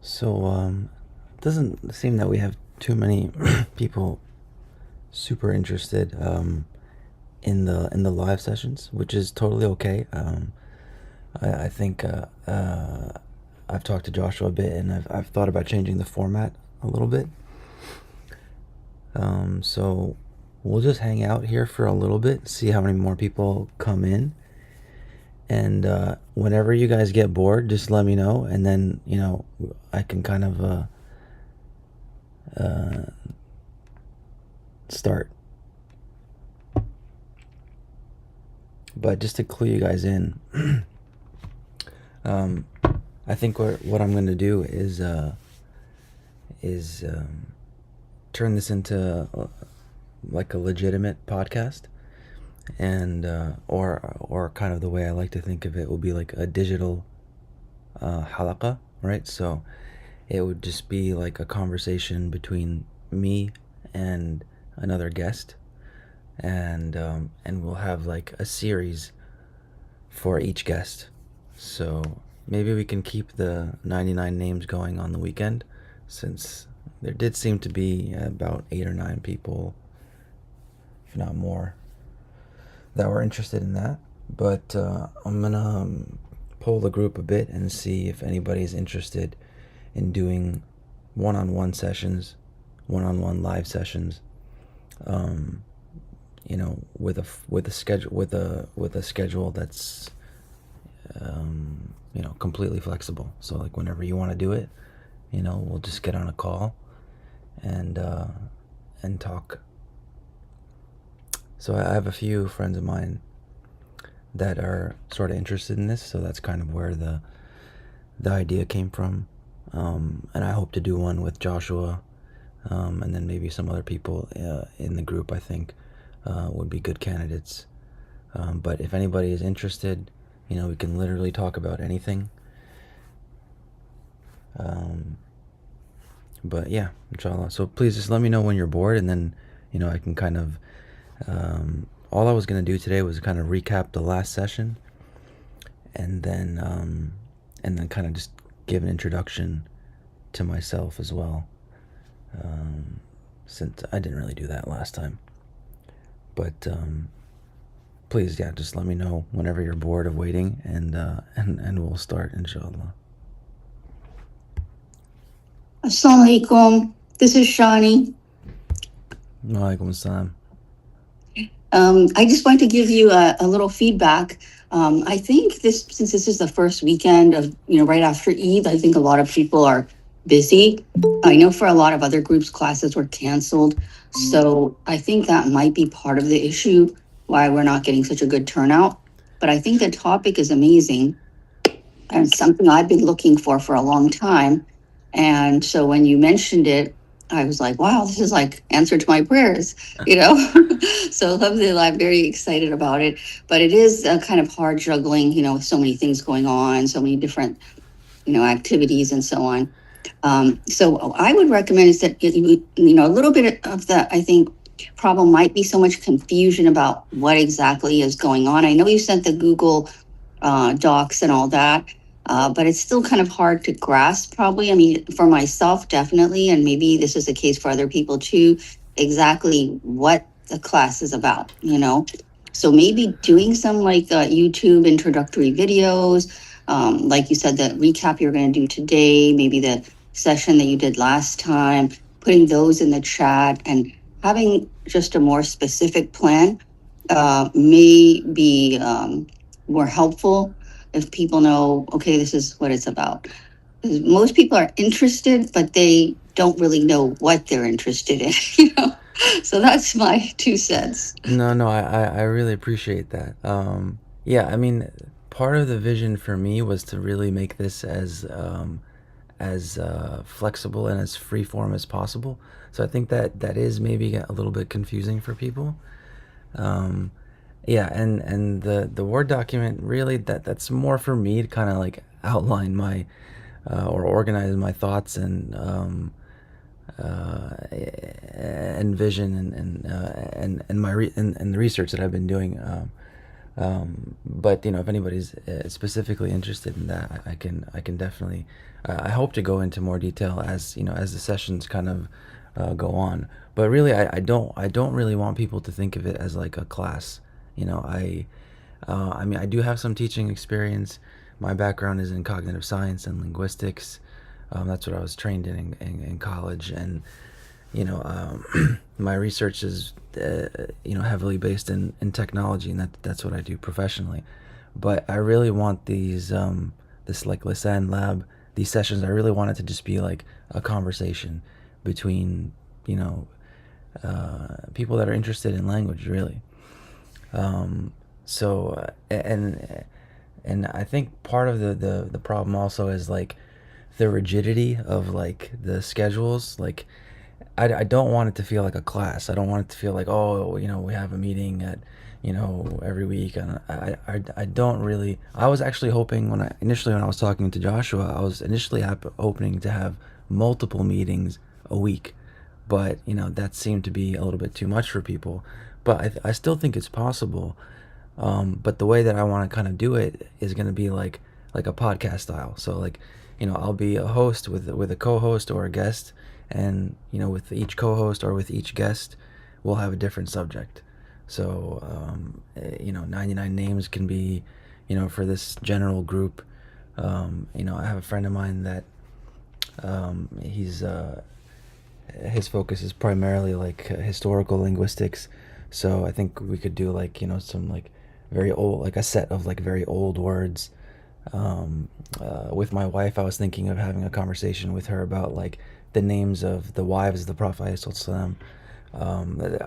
It doesn't seem that we have too many people super interested in the live sessions, which is totally okay. I think I've talked to Joshua a bit, and I've thought about changing the format a little bit. So we'll just hang out here for a little bit, see how many more people come in, and whenever you guys get bored, just let me know, and then I can kind of uh, start. But just to clue you guys in, um, I think what I'm gonna do is turn this into like a legitimate podcast, and or kind of the way I like to think of it will be like a digital halaqa, right? So it would just be like a conversation between me and another guest, and we'll have like a series for each guest. So maybe we can keep the 99 names going on the weekend, since there did seem to be about 8 or 9 people, if not more, that were interested in that. But I'm gonna poll the group a bit and see if anybody's interested in doing one-on-one sessions, one-on-one live sessions. Um, with a schedule with a schedule that's completely flexible. So like whenever you want to do it, we'll just get on a call and talk. So I have a few friends of mine that are sort of interested in this, so that's kind of where the idea came from. And I hope to do one with Joshua, and then maybe some other people in the group. I think would be good candidates. But if anybody is interested, we can literally talk about anything. But yeah, inshallah. So please just let me know when you're bored, and then I can kind of all I was gonna do today was kind of recap the last session, and then kind of just give an introduction to myself as well, since I didn't really do that last time. But please, yeah, just let me know whenever you're bored of waiting, and we'll start, inshallah. Assalamu alaikum. This is Shani. Walaikum assalam. I just want to give you a little feedback. I think since this is the first weekend of, right after Eid, I think a lot of people are busy. I know for a lot of other groups, classes were canceled. So I think that might be part of the issue why we're not getting such a good turnout. But I think the topic is amazing and something I've been looking for a long time. And so when you mentioned it, I was like, wow, this is like answer to my prayers, you know? So alhamdulillah, I'm very excited about it. But it is kind of hard juggling, with so many things going on, so many different, activities and so on. So I would recommend is that, a little bit of the, I think, problem might be so much confusion about what exactly is going on. I know you sent the Google docs and all that. But it's still kind of hard to grasp, probably. I mean, for myself, definitely, and maybe this is the case for other people too, exactly what the class is about. So maybe doing some like YouTube introductory videos, like you said, the recap you're going to do today, maybe the session that you did last time, putting those in the chat and having just a more specific plan may be more helpful if people know, okay, this is what it's about. Most people are interested, but they don't really know what they're interested in, So that's my 2 cents. No, I really appreciate that. Yeah, I mean, part of the vision for me was to really make this as flexible and as free form as possible. So I think that is maybe a little bit confusing for people. Um, yeah, and the Word document, really, that's more for me to kind of like outline my or organize my thoughts and vision and my and the research that I've been doing But if anybody's specifically interested in that, I can definitely. I hope to go into more detail as as the sessions kind of go on. But really, I don't really want people to think of it as like a class. I mean, I do have some teaching experience. My background is in cognitive science and linguistics. That's what I was trained in college, and my research is heavily based in technology, and that's what I do professionally. But I really want this like Lisān Lab, these sessions. I really want it to just be like a conversation between people that are interested in language, really. So, and I think part of the problem also is like the rigidity of like the schedules. Like I don't want it to feel like a class. I don't want it to feel like, oh, we have a meeting at every week. And I don't really. I was actually hoping when I was talking to Joshua, I was initially hoping to have multiple meetings a week, but that seemed to be a little bit too much for people. But I still think it's possible. But the way that I want to kind of do it is going to be like a podcast style. So like, I'll be a host with a co-host or a guest, and with each co-host or with each guest, we'll have a different subject. So 99 names can be, for this general group. I have a friend of mine that he's his focus is primarily like historical linguistics. So I think we could do like some like very old, like a set of like very old words. With my wife, I was thinking of having a conversation with her about like the names of the wives of the Prophet ﷺ.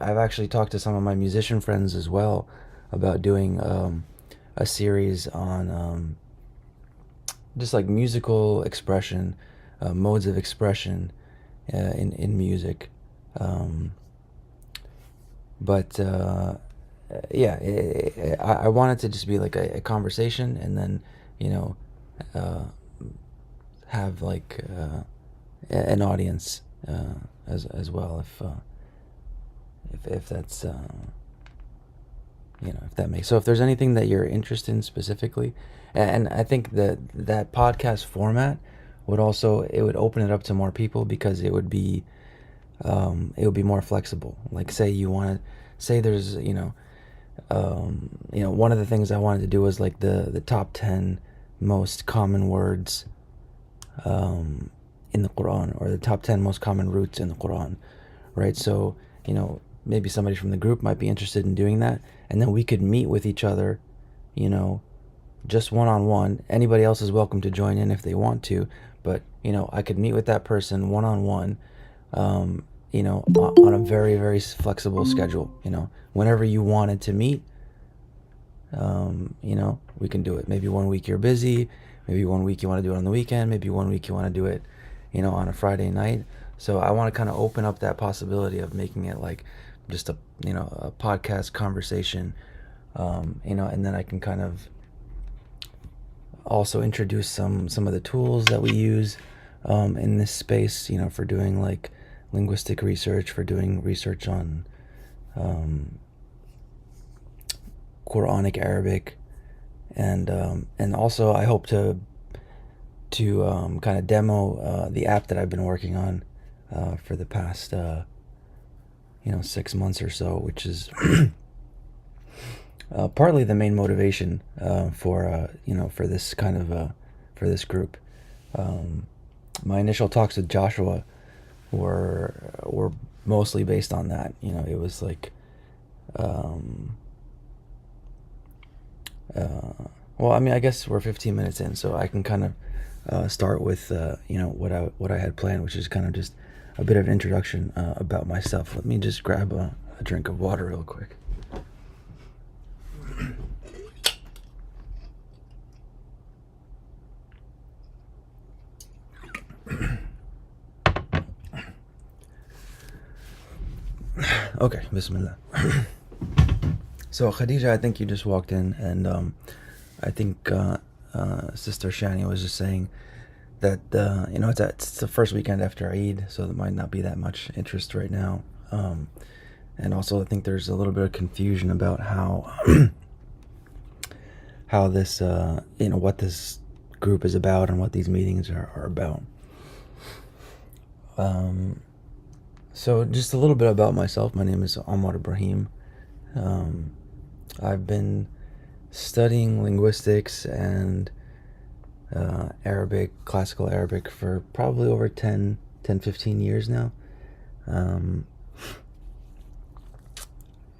I've actually talked to some of my musician friends as well about doing a series on just like musical expression, modes of expression in music. Um, but yeah, I want it to just be like a conversation, and then uh, have like an audience as well, if that's if that makes. So if there's anything that you're interested in specifically, and I think that podcast format it would open it up to more people, because it would be more flexible. Like, say you want to say there's one of the things I wanted to do was like the top 10 most common words in the Quran, or the top 10 most common roots in the Quran, right? So maybe somebody from the group might be interested in doing that, and then we could meet with each other, just one-on-one. Anybody else is welcome to join in if they want to, but I could meet with that person one-on-one, on a very, very flexible schedule. Whenever you wanted to meet, we can do it. Maybe one week you're busy, maybe one week you want to do it on the weekend, maybe one week you want to do it on a Friday night. So I want to kind of open up that possibility of making it like just a podcast conversation, and then I can kind of also introduce some of the tools that we use in this space, for doing like linguistic research, for doing research on Quranic Arabic, and also I hope to kind of demo the app that I've been working on for the past 6 months or so, which is partly the main motivation for this kind of for this group. My initial talks with Joshua were mostly based on that. It was like well, I mean, I guess we're 15 minutes in, so I can kind of start with what I had planned, which is kind of just a bit of an introduction about myself. Let me just grab a drink of water real quick. Okay, Bismillah. So Khadija, I think you just walked in, and I think Sister Shani was just saying that it's the first weekend after Eid, so there might not be that much interest right now. And also I think there's a little bit of confusion about how how this, what this group is about and what these meetings are about. So just a little bit about myself. My name is الرحيم. I've been studying linguistics and Arabic, classical Arabic, for probably over 15 years now.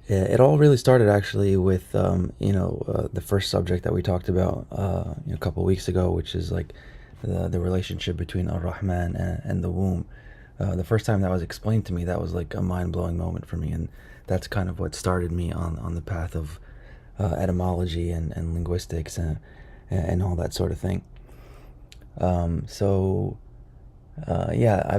It all really started actually with, the first subject that we talked about a couple weeks ago, which is like the relationship between الرحمن and the womb. The first time that was explained to me, that was like a mind-blowing moment for me, and that's kind of what started me on the path of etymology and linguistics and all that sort of thing. I've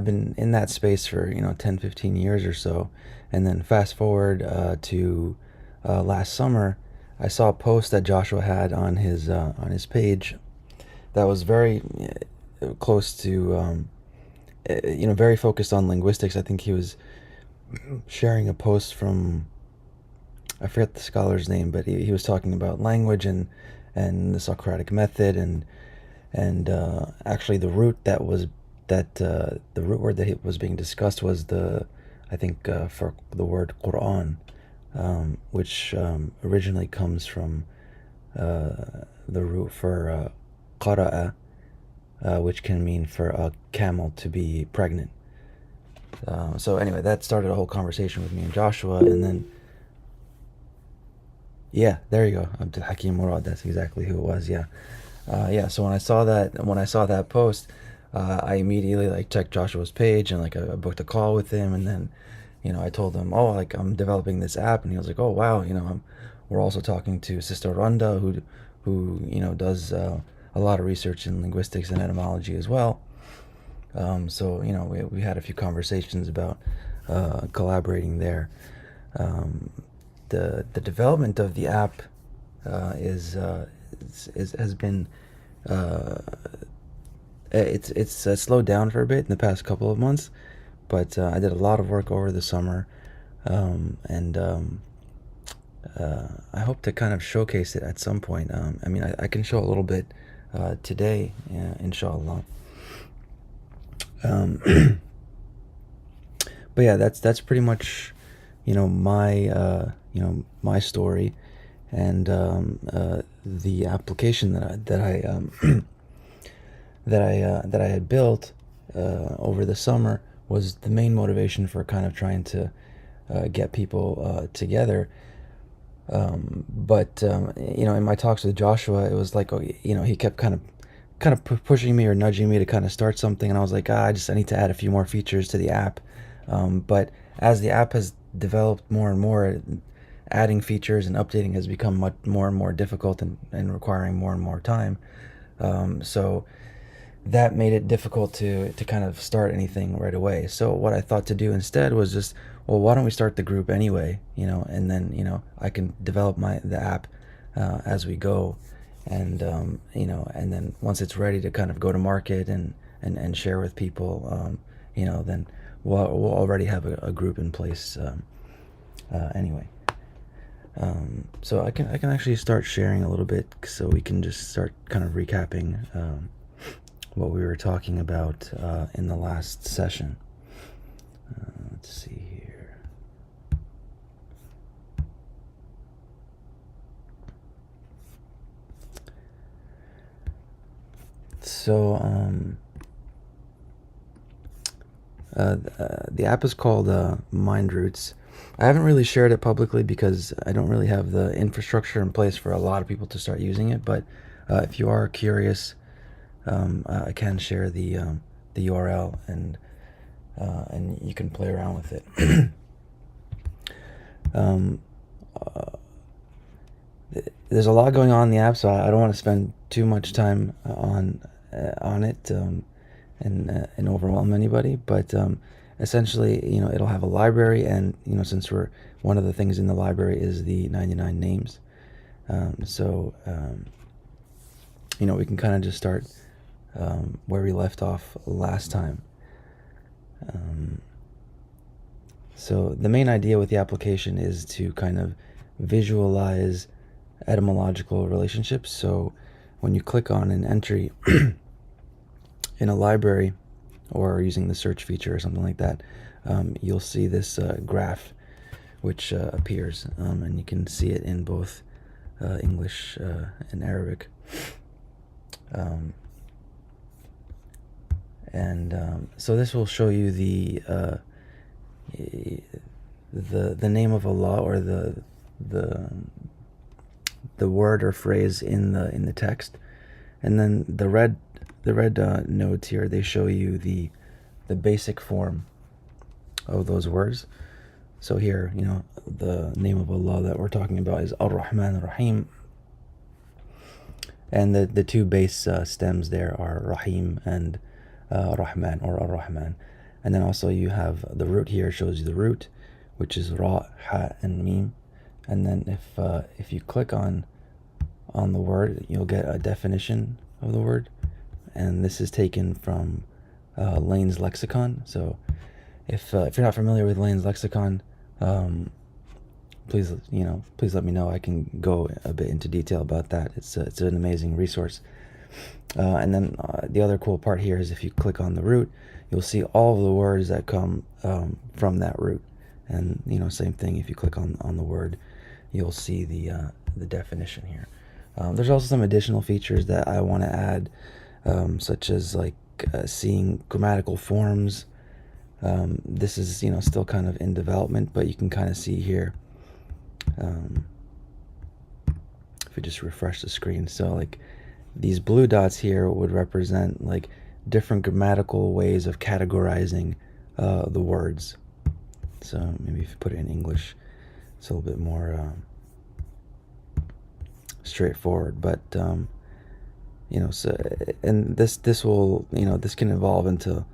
been in that space for 10-15 years or so, and then fast forward to last summer, I saw a post that Joshua had on his page that was very close to very focused on linguistics. I think he was sharing a post from, I forget the scholar's name, but he was talking about language and the Socratic method and actually the root the root word that was being discussed was for the word Quran, which originally comes from the root for qara'a, which can mean for a camel to be pregnant. So anyway, that started a whole conversation with me and Joshua, and then yeah, there you go, Abdul Hakim Murad. That's exactly who it was. Yeah. So when I saw that post, I immediately like checked Joshua's page and like I booked a call with him, and then I told him, oh, like I'm developing this app, and he was like, oh wow, we're also talking to Sister Randa, who does a lot of research in linguistics and etymology as well. So we had a few conversations about collaborating there. The development of the app has been it's slowed down for a bit in the past couple of months, but I did a lot of work over the summer, and I hope to kind of showcase it at some point. I can show a little bit today, inshallah. But yeah, that's pretty much my story, and the application that I that I had built over the summer was the main motivation for kind of trying to get people together. But in my talks with Joshua, it was like, he kept kind of pushing me or nudging me to kind of start something, and I was like, I need to add a few more features to the app. But as the app has developed more and more, adding features and updating has become much more and more difficult and requiring more and more time. So that made it difficult to kind of start anything right away. So what I thought to do instead was just, well, why don't we start the group anyway, and then I can develop the app as we go, and and then once it's ready to kind of go to market and share with people, then we'll already have a group in place anyway. So I can actually start sharing a little bit, so we can just start kind of recapping what we were talking about in the last session. Let's see here. So the app is called Mind Roots. I haven't really shared it publicly because I don't really have the infrastructure in place for a lot of people to start using it. But if you are curious, I can share the URL, and you can play around with it. There's a lot going on in the app, so I don't want to spend too much time on it and overwhelm anybody. But essentially, it'll have a library, and since one of the things in the library is the 99 names, we can kind of just start where we left off last time. So the main idea with the application is to kind of visualize etymological relationships. So when you click on an entry in a library or using the search feature or something like that, you'll see this graph which appears, and you can see it in both English and Arabic. So this will show you the name of Allah, or the word or phrase in the text, and then the red nodes here, they show you the basic form of those words. So here, the name of Allah that we're talking about is Al-Rahman, Al-Rahim, and the two base stems there are Rahim and Rahman, or Ar-Rahman. And then also you have the root here, shows you the root, which is Ra, Ha, and Mim. And then if you click on the word, you'll get a definition of the word, and this is taken from Lane's lexicon. So if you're not familiar with Lane's lexicon, please let me know. I can go a bit into detail about that. It's an amazing resource. And then the other cool part here is if you click on the root, you'll see all of the words that come from that root. And same thing, if you click on the word, you'll see the definition here. There's also some additional features that I want to add, such as like seeing grammatical forms. This is still kind of in development, but you can kind of see here, if we just refresh the screen. So like these blue dots here would represent like different grammatical ways of categorizing the words. So maybe if you put it in English, it's a little bit more straightforward. But so, and this will this can evolve into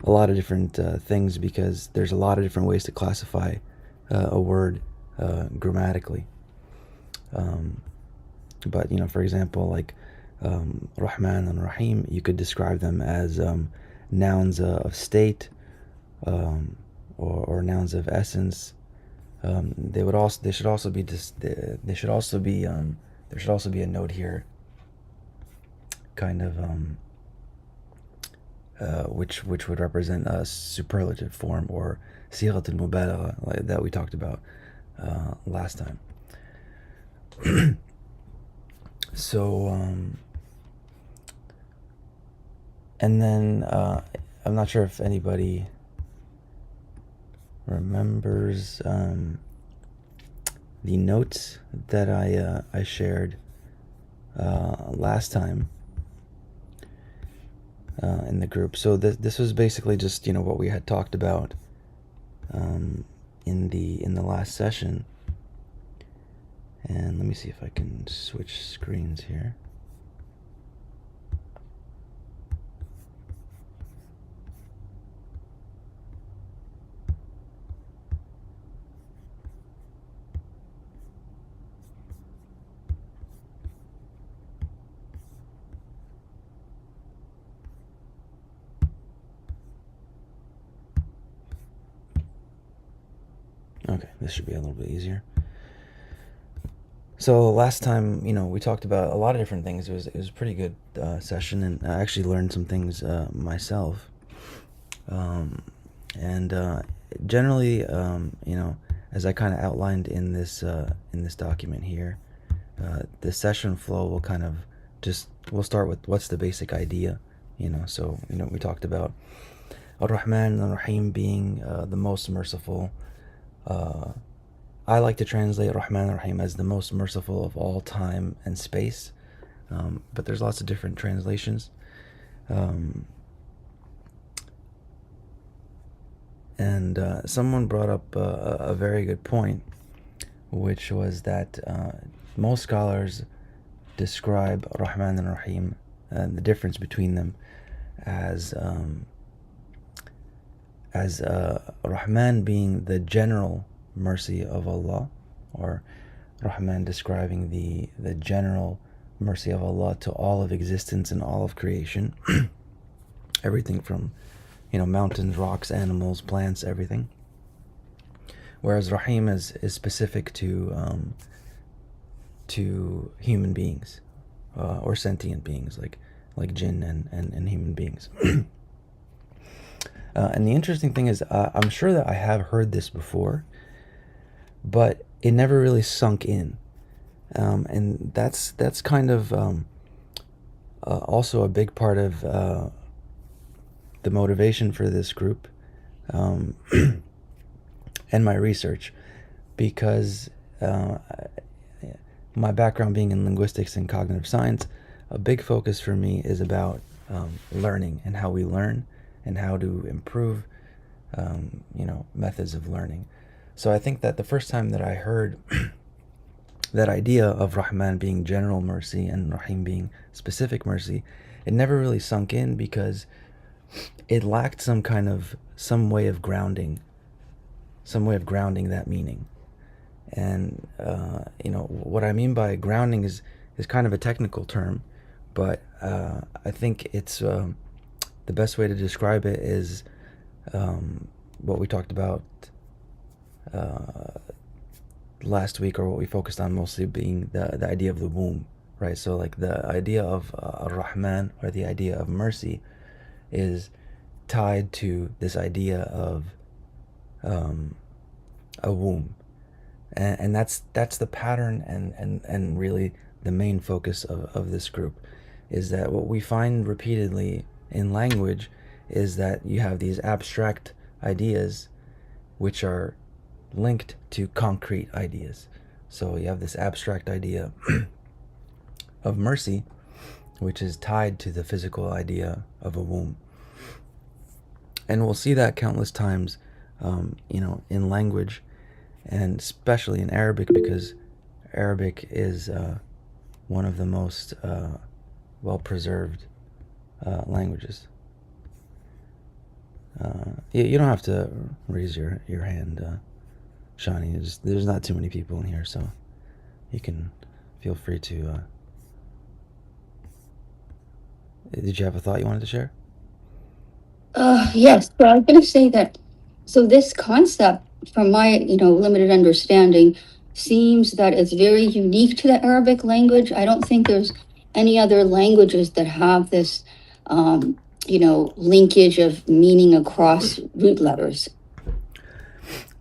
a lot of different things, because there's a lot of different ways to classify a word grammatically. But for example, like Rahman and Rahim, you could describe them as nouns of state, or nouns of essence. There should also be a note here, kind of which would represent a superlative form, or sighat al-mubalagha, like that we talked about last time. So and then I'm not sure if anybody remembers the notes that I shared last time in the group. So this was basically just what we had talked about in the last session. And let me see if I can switch screens here. Okay, this should be a little bit easier. So last time, we talked about a lot of different things. It was a pretty good session, and I actually learned some things myself. And generally, as I kind of outlined in this document here, the session flow will kind of we'll start with what's the basic idea. So we talked about Al-Rahman and Al-Rahim being the most merciful. I like to translate Rahman and Rahim as the most merciful of all time and space, but there's lots of different translations. And someone brought up a very good point, which was that most scholars describe Rahman and Rahim and the difference between them as Rahman being the general mercy of Allah, or Rahman describing the general mercy of Allah to all of existence and all of creation, everything from mountains, rocks, animals, plants, everything. Whereas Rahim is specific to to human beings, or sentient beings like jinn and human beings. And the interesting thing is, I'm sure that I have heard this before, but it never really sunk in. And that's kind of also a big part of the motivation for this group, and my research, because my background being in linguistics and cognitive science, a big focus for me is about learning and how we learn and how to improve methods of learning. So I think that the first time that I heard that idea of Rahman being general mercy and Rahim being specific mercy, it never really sunk in because it lacked some way of grounding that meaning. And what I mean by grounding is kind of a technical term, but I think it's the best way to describe it is what we talked about last week, or what we focused on mostly, being the idea of the womb, right? So like the idea of Ar-Rahman, or the idea of mercy, is tied to this idea of a womb, and that's the pattern and really the main focus of this group, is that what we find repeatedly in language is that you have these abstract ideas which are linked to concrete ideas. So you have this abstract idea of mercy, which is tied to the physical idea of a womb. And we'll see that countless times, in language, and especially in Arabic, because Arabic is one of the most well-preserved languages. You don't have to raise your hand, Shani. There's not too many people in here, so you can feel free to. Did you have a thought you wanted to share? Yes, but I was going to say that. So this concept, from my limited understanding, seems that it's very unique to the Arabic language. I don't think there's any other languages that have this, linkage of meaning across root letters.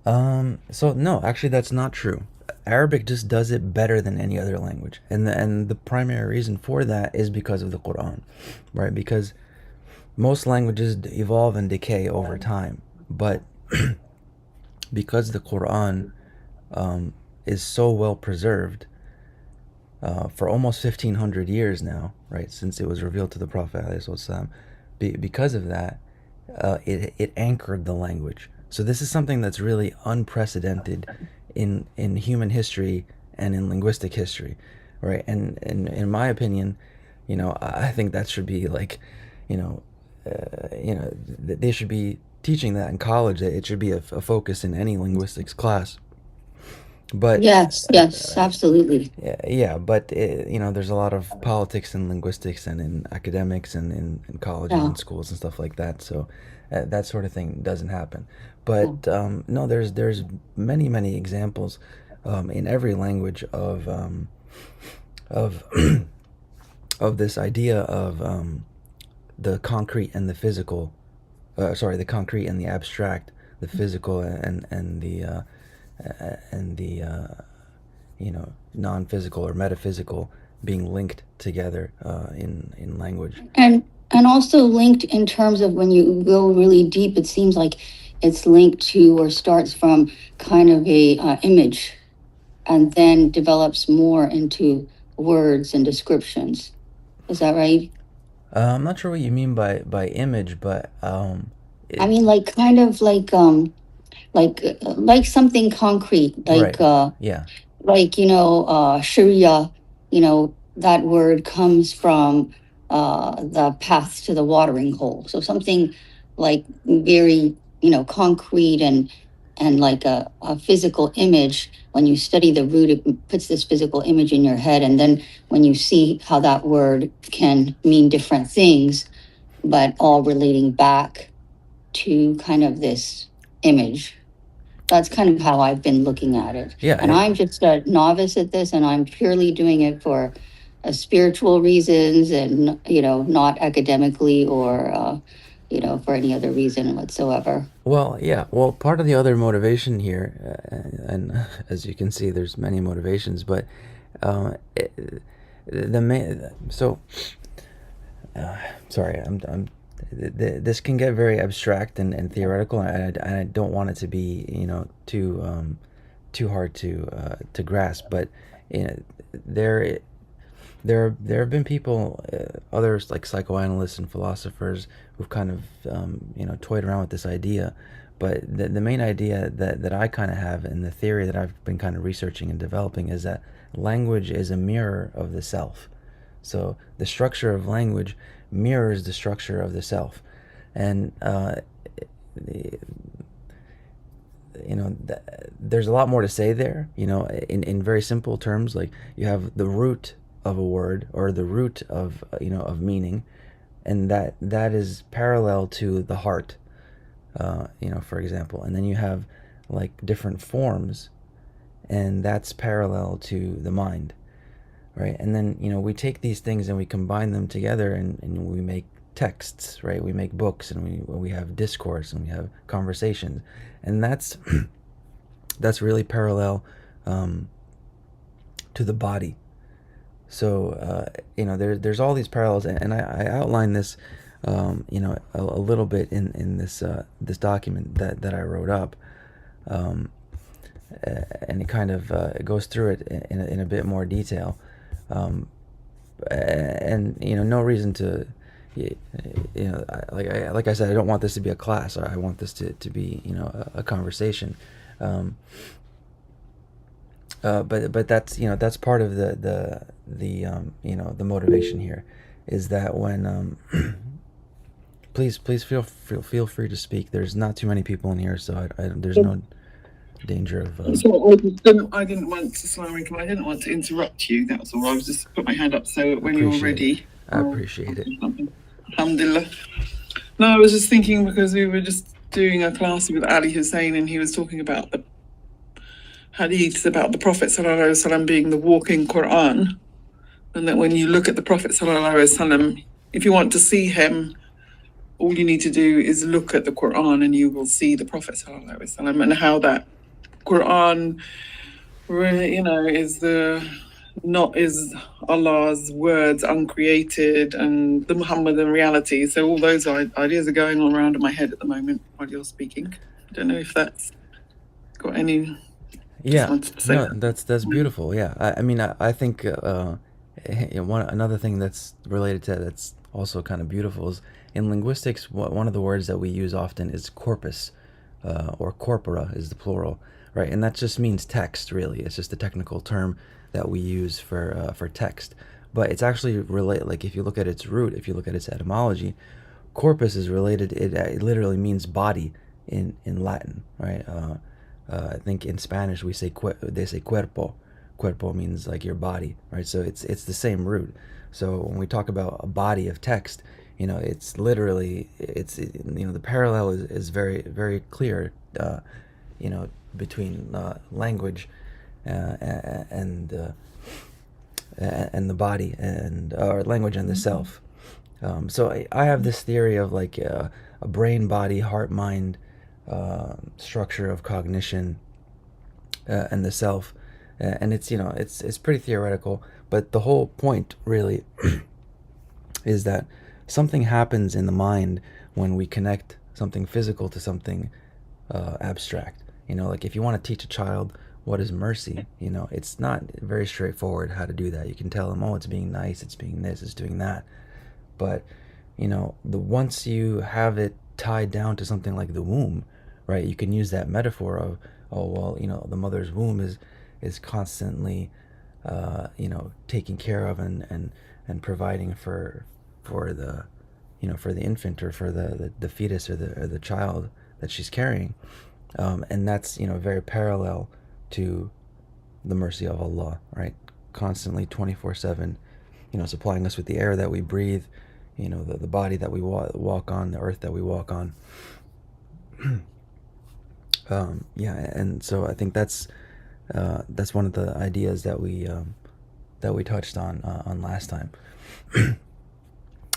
So no, actually that's not true. Arabic just does it better than any other language, and the primary reason for that is because of the Quran, right? Because most languages evolve and decay over time, but because the Quran is so well preserved for almost 1,500 years now, right, since it was revealed to the Prophet ﷺ, because of that, it anchored the language. So this is something that's really unprecedented in human history and in linguistic history, right? And in my opinion, I think that should be like, they should be teaching that in college. It should be a focus in any linguistics class. But Yes, absolutely. yeah, but there's a lot of politics in linguistics and in academics and in colleges Yeah. and schools and stuff like that. So that sort of thing doesn't happen. But no, there's many examples in every language of of this idea of the concrete and the physical. The concrete and the abstract, the physical and the non-physical or metaphysical being linked together in language. And also linked in terms of, when you go really deep, it seems like it's linked to or starts from kind of a image, and then develops more into words and descriptions. Is that right? I'm not sure what you mean by image, but I mean, like kind of like something concrete, right, yeah, Sharia. That word comes from the path to the watering hole. So something like very concrete and like a physical image. When you study the root, it puts this physical image in your head, and then when you see how that word can mean different things, but all relating back to kind of this image. That's kind of how I've been looking at it. Yeah, And I'm just a novice at this, and I'm purely doing it for spiritual reasons, and not academically or for any other reason whatsoever. well, yeah. Well, part of the other motivation here, and as you can see, there's many motivations, but the main. So, sorry, this can get very abstract and theoretical, and I don't want it to be, too hard to grasp. But you know, there there have been people, others like psychoanalysts and philosophers, who've kind of toyed around with this idea. But the main idea that I kind of have, and the theory that I've been kind of researching and developing, is that language is a mirror of the self. So the structure of language mirrors the structure of the self, and there's a lot more to say there. In very simple terms, like you have the root of a word, or the root of of meaning, and that is parallel to the heart. For example, and then you have like different forms, and that's parallel to the mind, right? And then we take these things and we combine them together, and we make texts, right? We make books, and we have discourse, and we have conversations, and that's that's really parallel to the body. So there's all these parallels, and I outline this a little bit in this document that I wrote up, and it kind of it goes through it in a bit more detail, and no reason to like I said, I don't want this to be a class. I want this to be a conversation. But that's part of the motivation here, is that when please feel free to speak. There's not too many people in here, so there's no danger of. So I didn't want to, sorry, I didn't want to interrupt you. That was all. I was just put my hand up so when you're ready. I appreciate it. Alhamdulillah. No, I was just thinking, because we were just doing a class with Ali Hussein, and he was talking about the hadiths about the Prophet ﷺ being the walking Quran, and that when you look at the Prophet ﷺ, if you want to see him, all you need to do is look at the Quran, and you will see the Prophet ﷺ, and how that Quran, is Allah's words uncreated, and the Muhammadan reality. So all those ideas are going on around in my head at the moment while you're speaking. I don't know if that's got any. Yeah, no, that's beautiful. Yeah, I mean, I think another thing that's related to that, that's also kind of beautiful, is in linguistics, one of the words that we use often is corpus, or corpora is the plural, right? And that just means text, really. It's just a technical term that we use for text. But it's actually related. Like if you look at its root, if you look at its etymology, corpus is related. It literally means body in Latin, right? I think in Spanish they say cuerpo. Cuerpo means like your body, right? So it's the same root. So when we talk about a body of text, it's literally the parallel is very, very clear, between language and the body, and or language and the self. So I have this theory of like a brain, body, heart, mind structure of cognition, and the self, and it's pretty theoretical, but the whole point really is that something happens in the mind when we connect something physical to something abstract. Like if you want to teach a child what is mercy, it's not very straightforward how to do that. You can tell them, oh, it's being nice, it's being this, it's doing that, but once you have it tied down to something like the womb, right? You can use that metaphor of, oh well, the mother's womb is constantly taking care of and providing for the for the infant, or for the fetus, or the child that she's carrying, and that's very parallel to the mercy of Allah, right? Constantly 24/7 supplying us with the air that we breathe, the body that we walk on, the earth that we walk on. Yeah, and so I think that's one of the ideas that we touched on last time.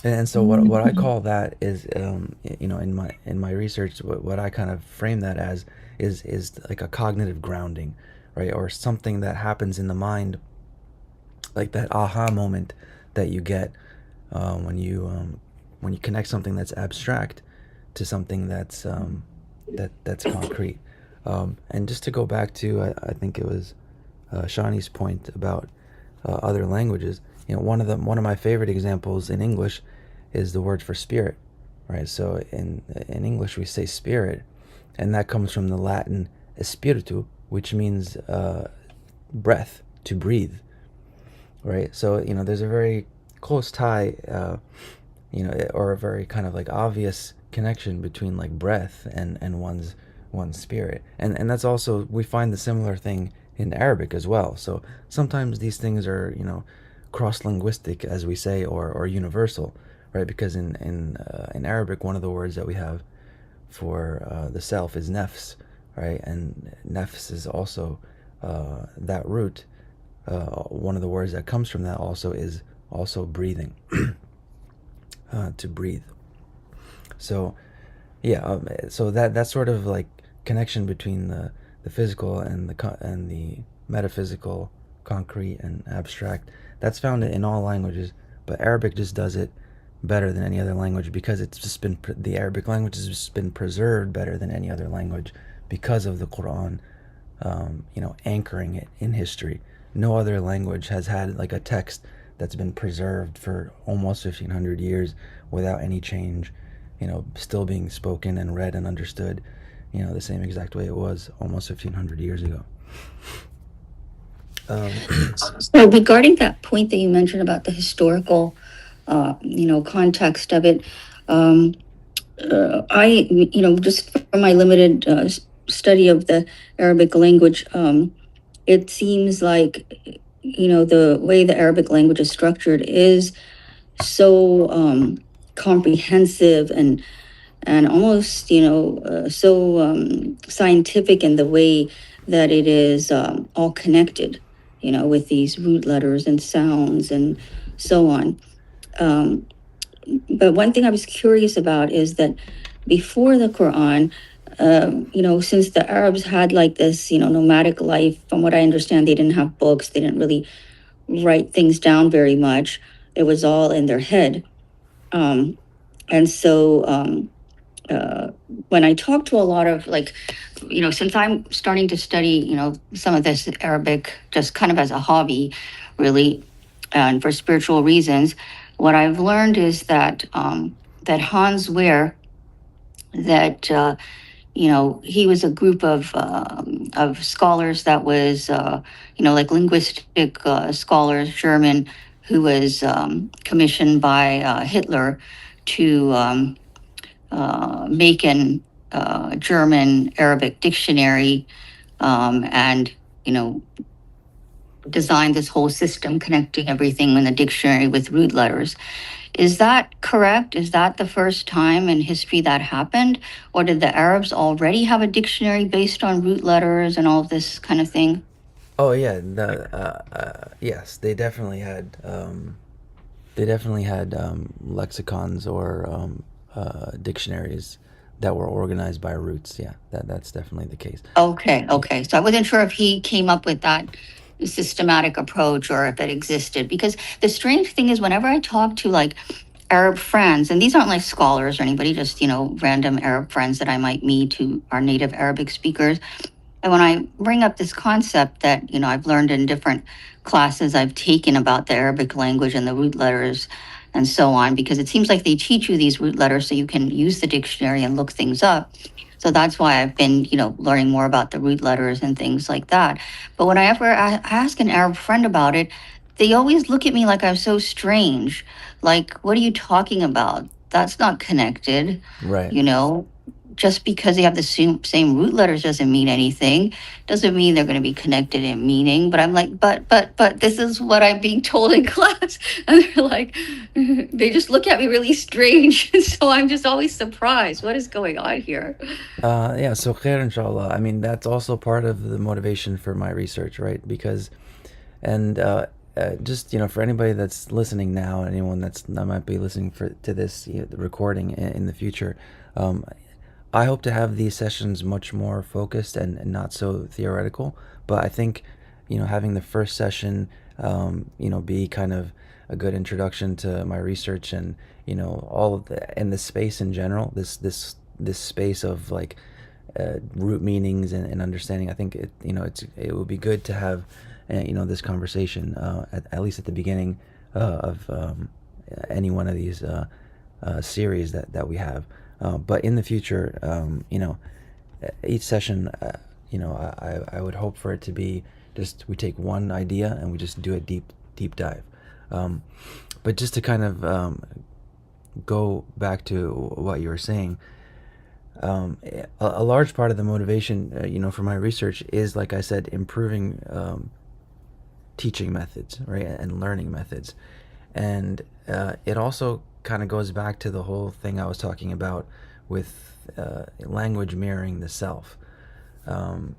And so what I call that is, in my research, what I kind of frame that as is like a cognitive grounding, right? Or something that happens in the mind, like that aha moment that you get when you connect something that's abstract to something that's concrete. And just to go back to, I think it was Shani's point about other languages. One of my favorite examples in English is the word for spirit, right? So in English we say spirit, and that comes from the Latin espiritu, which means breath, to breathe, right? So there's a very close tie, or a very kind of like obvious connection between like breath and one's spirit, and that's also, we find the similar thing in Arabic as well. So sometimes these things are cross-linguistic, as we say, or universal, right? Because in Arabic, one of the words that we have for the self is nafs, right? And nafs is also that root. One of the words that comes from that also is also breathing, to breathe. So yeah, so that sort of like connection between the physical and the metaphysical, concrete and abstract, that's found in all languages, but Arabic just does it better than any other language, because it's just been, the Arabic language has just been preserved better than any other language because of the Quran, anchoring it in history. No other language has had like a text that's been preserved for almost 1500 years without any change, still being spoken and read and understood, the same exact way it was almost 1500 years ago. So regarding that point that you mentioned about the historical, context of it, I, just from my limited study of the Arabic language, it seems like, the way the Arabic language is structured is so comprehensive and almost, so scientific in the way that it is all connected, with these root letters and sounds and so on. But one thing I was curious about is that before the Quran, since the Arabs had like this, nomadic life, from what I understand, they didn't have books, they didn't really write things down very much. It was all in their head. And so when I talk to a lot of since I'm starting to study, some of this Arabic just kind of as a hobby, really, and for spiritual reasons, what I've learned is that that Hans Wehr, that he was a group of scholars that was like linguistic scholars, German, who was commissioned by Hitler to make an German Arabic dictionary, and design this whole system connecting everything in the dictionary with root letters. Is that correct? Is that the first time in history that happened? Or did the Arabs already have a dictionary based on root letters and all of this kind of thing? Oh yeah, yes, they definitely had lexicons or dictionaries that were organized by roots. Yeah, that's definitely the case. Okay. So I wasn't sure if he came up with that systematic approach or if it existed. Because the strange thing is, whenever I talk to like Arab friends, and these aren't like scholars or anybody, just, random Arab friends that I might meet who are native Arabic speakers. And when I bring up this concept that, I've learned in different classes I've taken about the Arabic language and the root letters and so on, because it seems like they teach you these root letters so you can use the dictionary and look things up. So that's why I've been, learning more about the root letters and things like that. But whenever I ask an Arab friend about it, they always look at me like I'm so strange. Like, what are you talking about? That's not connected. Right. just because they have the same root letters doesn't mean anything. Doesn't mean they're going to be connected in meaning. But I'm like, but this is what I'm being told in class. And they're like, they just look at me really strange. So I'm just always surprised. What is going on here? Yeah, so khair inshallah. I mean, that's also part of the motivation for my research, right? Because, and just, for anybody that's listening now, and anyone that might be listening to this the recording in the future, I hope to have these sessions much more focused and not so theoretical. But I think, having the first session, be kind of a good introduction to my research and, all of and the space in general, this space of like root meanings and understanding. I think it would be good to have, this conversation at least at the beginning of any one of these series that we have. But in the future, each session, I would hope for it to be just we take one idea and we just do a deep dive. But just to kind of go back to what you were saying, a large part of the motivation, for my research is, like I said, improving teaching methods, right, and learning methods. And it also kind of goes back to the whole thing I was talking about with language mirroring the self. And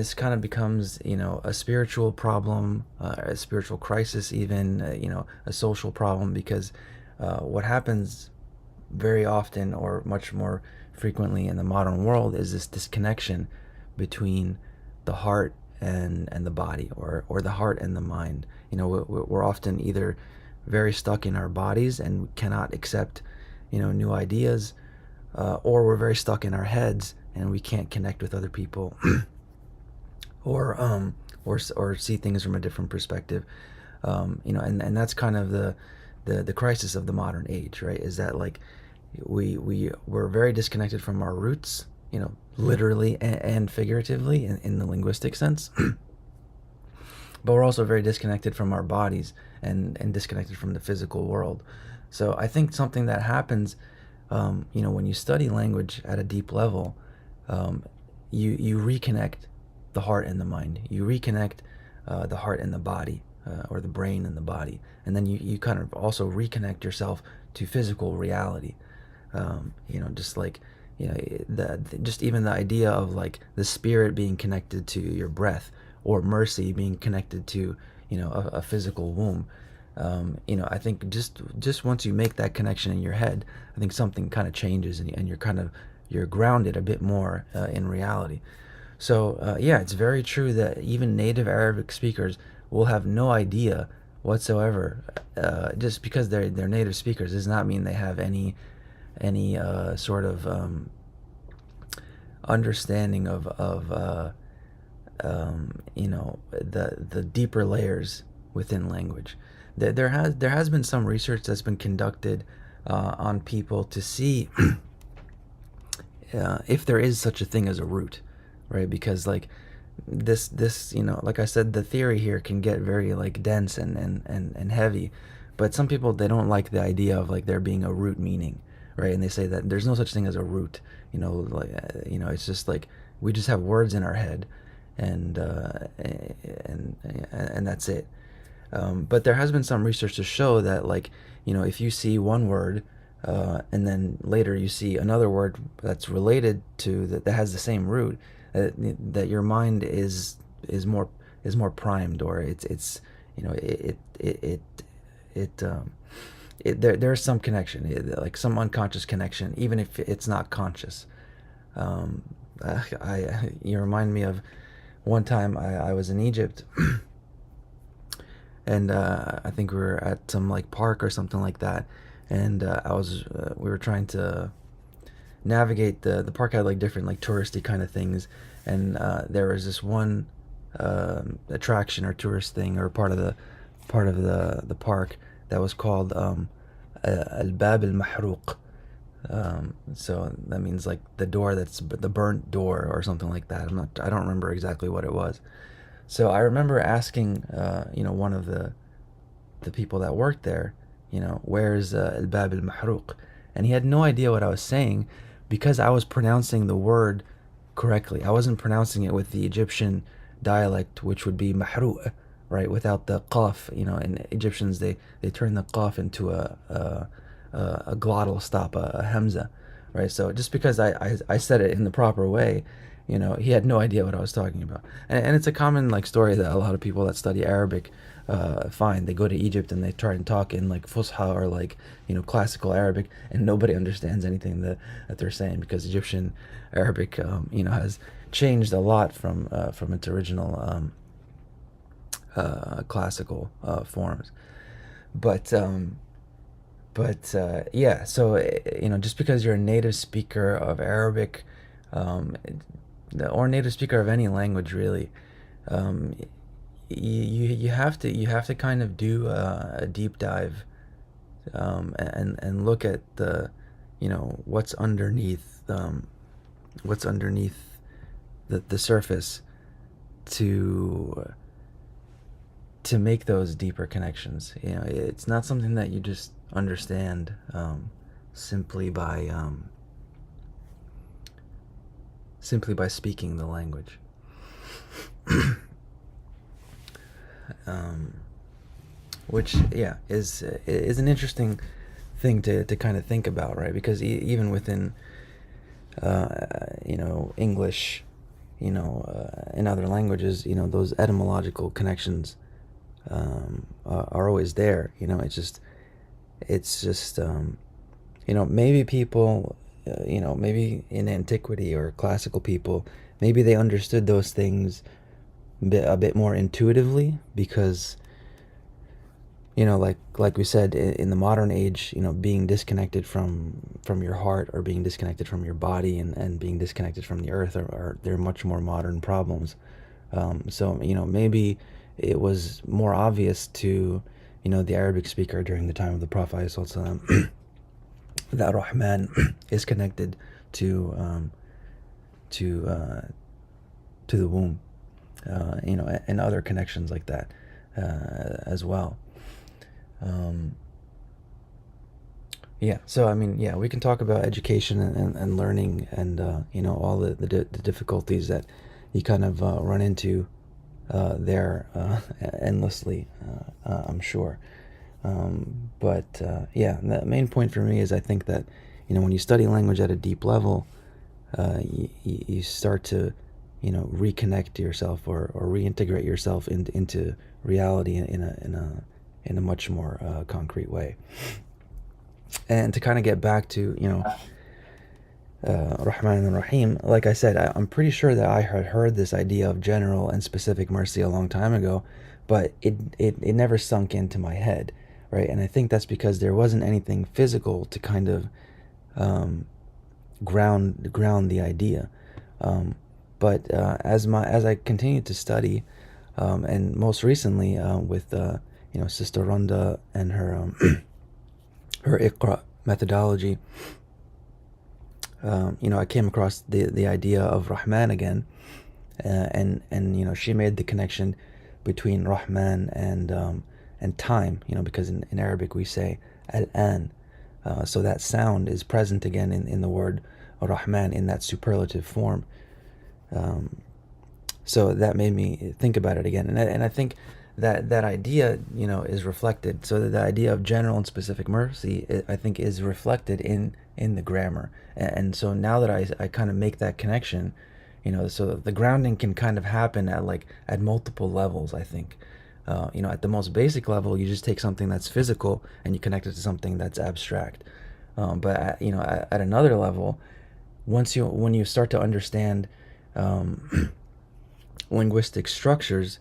this kind of becomes, a spiritual problem, a spiritual crisis, even, a social problem, because what happens very often, or much more frequently in the modern world, is this disconnection between the heart and the body, or the heart and the mind. We're often either very stuck in our bodies and cannot accept, new ideas, or we're very stuck in our heads and we can't connect with other people, or see things from a different perspective. And that's kind of the crisis of the modern age, right? Is that like we're very disconnected from our roots, literally and figuratively in the linguistic sense. But we're also very disconnected from our bodies and disconnected from the physical world. So I think something that happens, when you study language at a deep level, you reconnect the heart and the mind. You reconnect the heart and the body, or the brain and the body. And then you kind of also reconnect yourself to physical reality. Just like, just even the idea of like the spirit being connected to your breath, or mercy being connected to, a physical womb. I think just once you make that connection in your head, I think something kind of changes, and you're grounded a bit more in reality. So yeah, it's very true that even native Arabic speakers will have no idea whatsoever. Just because they're native speakers does not mean they have any sort of understanding of the deeper layers within language. There has been some research that's been conducted on people to see if there is such a thing as a root, right? Because like this like I said, the theory here can get very like dense and heavy, but some people, they don't like the idea of like there being a root meaning, right? And they say that there's no such thing as a root, it's just like we just have words in our head, and that's it. But there has been some research to show that, like, if you see one word, and then later you see another word that's related to that has the same root, that your mind is more primed, or it's there's some connection, like some unconscious connection, even if it's not conscious. You remind me of one time I was in Egypt, and I think we were at some like park or something like that, and we were trying to navigate the park. Had like different like touristy kind of things, and there was this one attraction or tourist thing, or part of the park, that was called al-bab al-mahruq. So that means like the door that's the burnt door or something like that. I don't remember exactly what it was. So I remember asking one of the people that worked there, where's al-bab al-mahruq, and he had no idea what I was saying. because I was pronouncing the word correctly. I wasn't pronouncing it with the Egyptian dialect, which would be mahru', right, without the qaf. And Egyptians, they turn the qaf into a glottal stop, a hamza, right? So just because I said it in the proper way, he had no idea what I was talking about. And it's a common like story that a lot of people that study Arabic find. They go to Egypt and they try and talk in like Fusha or like classical Arabic, and nobody understands anything that they're saying, because Egyptian Arabic has changed a lot from its original classical forms. But yeah, so just because you're a native speaker of Arabic, or native speaker of any language really, you have to kind of do a deep dive, and look at the what's underneath the surface to make those deeper connections. It's not something that you just understand simply by speaking the language. Which is an interesting thing to kind of think about, right? Because even within English, in other languages, those etymological connections are always there. It's just maybe people, maybe in antiquity or classical people, maybe they understood those things a bit more intuitively, because like we said, in the modern age, being disconnected from your heart, or being disconnected from your body, and being disconnected from the earth they're much more modern problems. So maybe it was more obvious to the Arabic speaker during the time of the Prophet ﷺ that Rahman is connected to the womb, and other connections like that as well. So we can talk about education and learning, and all the difficulties that you kind of run into there endlessly, I'm sure. But the main point for me is, I think that when you study language at a deep level, you start to reconnect yourself, or reintegrate yourself into reality in a much more concrete way. And to kind of get back to Rahman and Rahim, like I said, I'm pretty sure that I had heard this idea of general and specific mercy a long time ago, but it never sunk into my head, right? And I think that's because there wasn't anything physical to kind of ground the idea. But as I continued to study, and most recently with Sister Rhonda and her her Iqra methodology, I came across the idea of Rahman again, and she made the connection between Rahman and time, because in Arabic we say al-an, so that sound is present again in the word Rahman in that superlative form. So that made me think about it again, and I think that idea is reflected. So the idea of general and specific mercy, I think, is reflected in the grammar. And so now that I kind of make that connection, so the grounding can kind of happen at multiple levels, I think. At the most basic level, you just take something that's physical and you connect it to something that's abstract. But at another level, when you start to understand linguistic structures,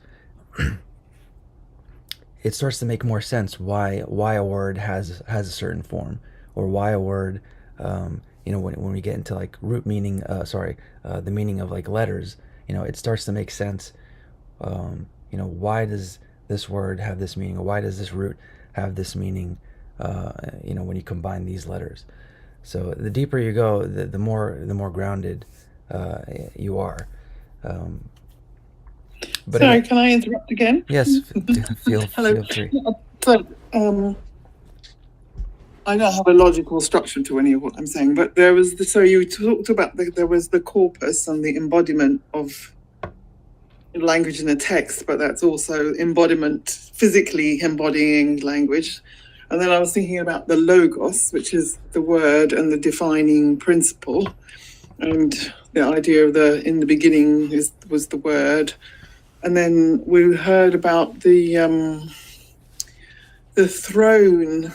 it starts to make more sense why a word has a certain form, or why a word, when we get into like root meaning, the meaning of like letters, it starts to make sense. Why does this word have this meaning, or why does this root have this meaning? When you combine these letters, so the deeper you go, the more grounded you are. But Sorry, can I interrupt again? Yes, feel Hello. free. So, I don't have a logical structure to any of what I'm saying, but there was so you talked about there was the corpus and the embodiment of language in a text, but that's also embodiment, physically embodying language. And then I was thinking about the logos, which is the word and the defining principle, and the idea of in the beginning was the word. And then we heard about the throne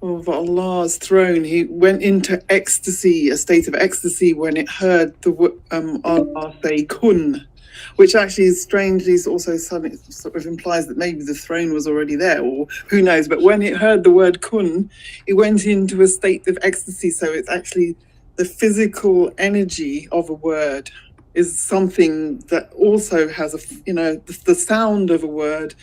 of Allah's throne. He went into ecstasy, a state of ecstasy, when it heard Allah say kun, which actually is strangely also sort of implies that maybe the throne was already there, or who knows. But when it heard the word kun, it went into a state of ecstasy. So it's actually the physical energy of a word is something that also has the sound of a word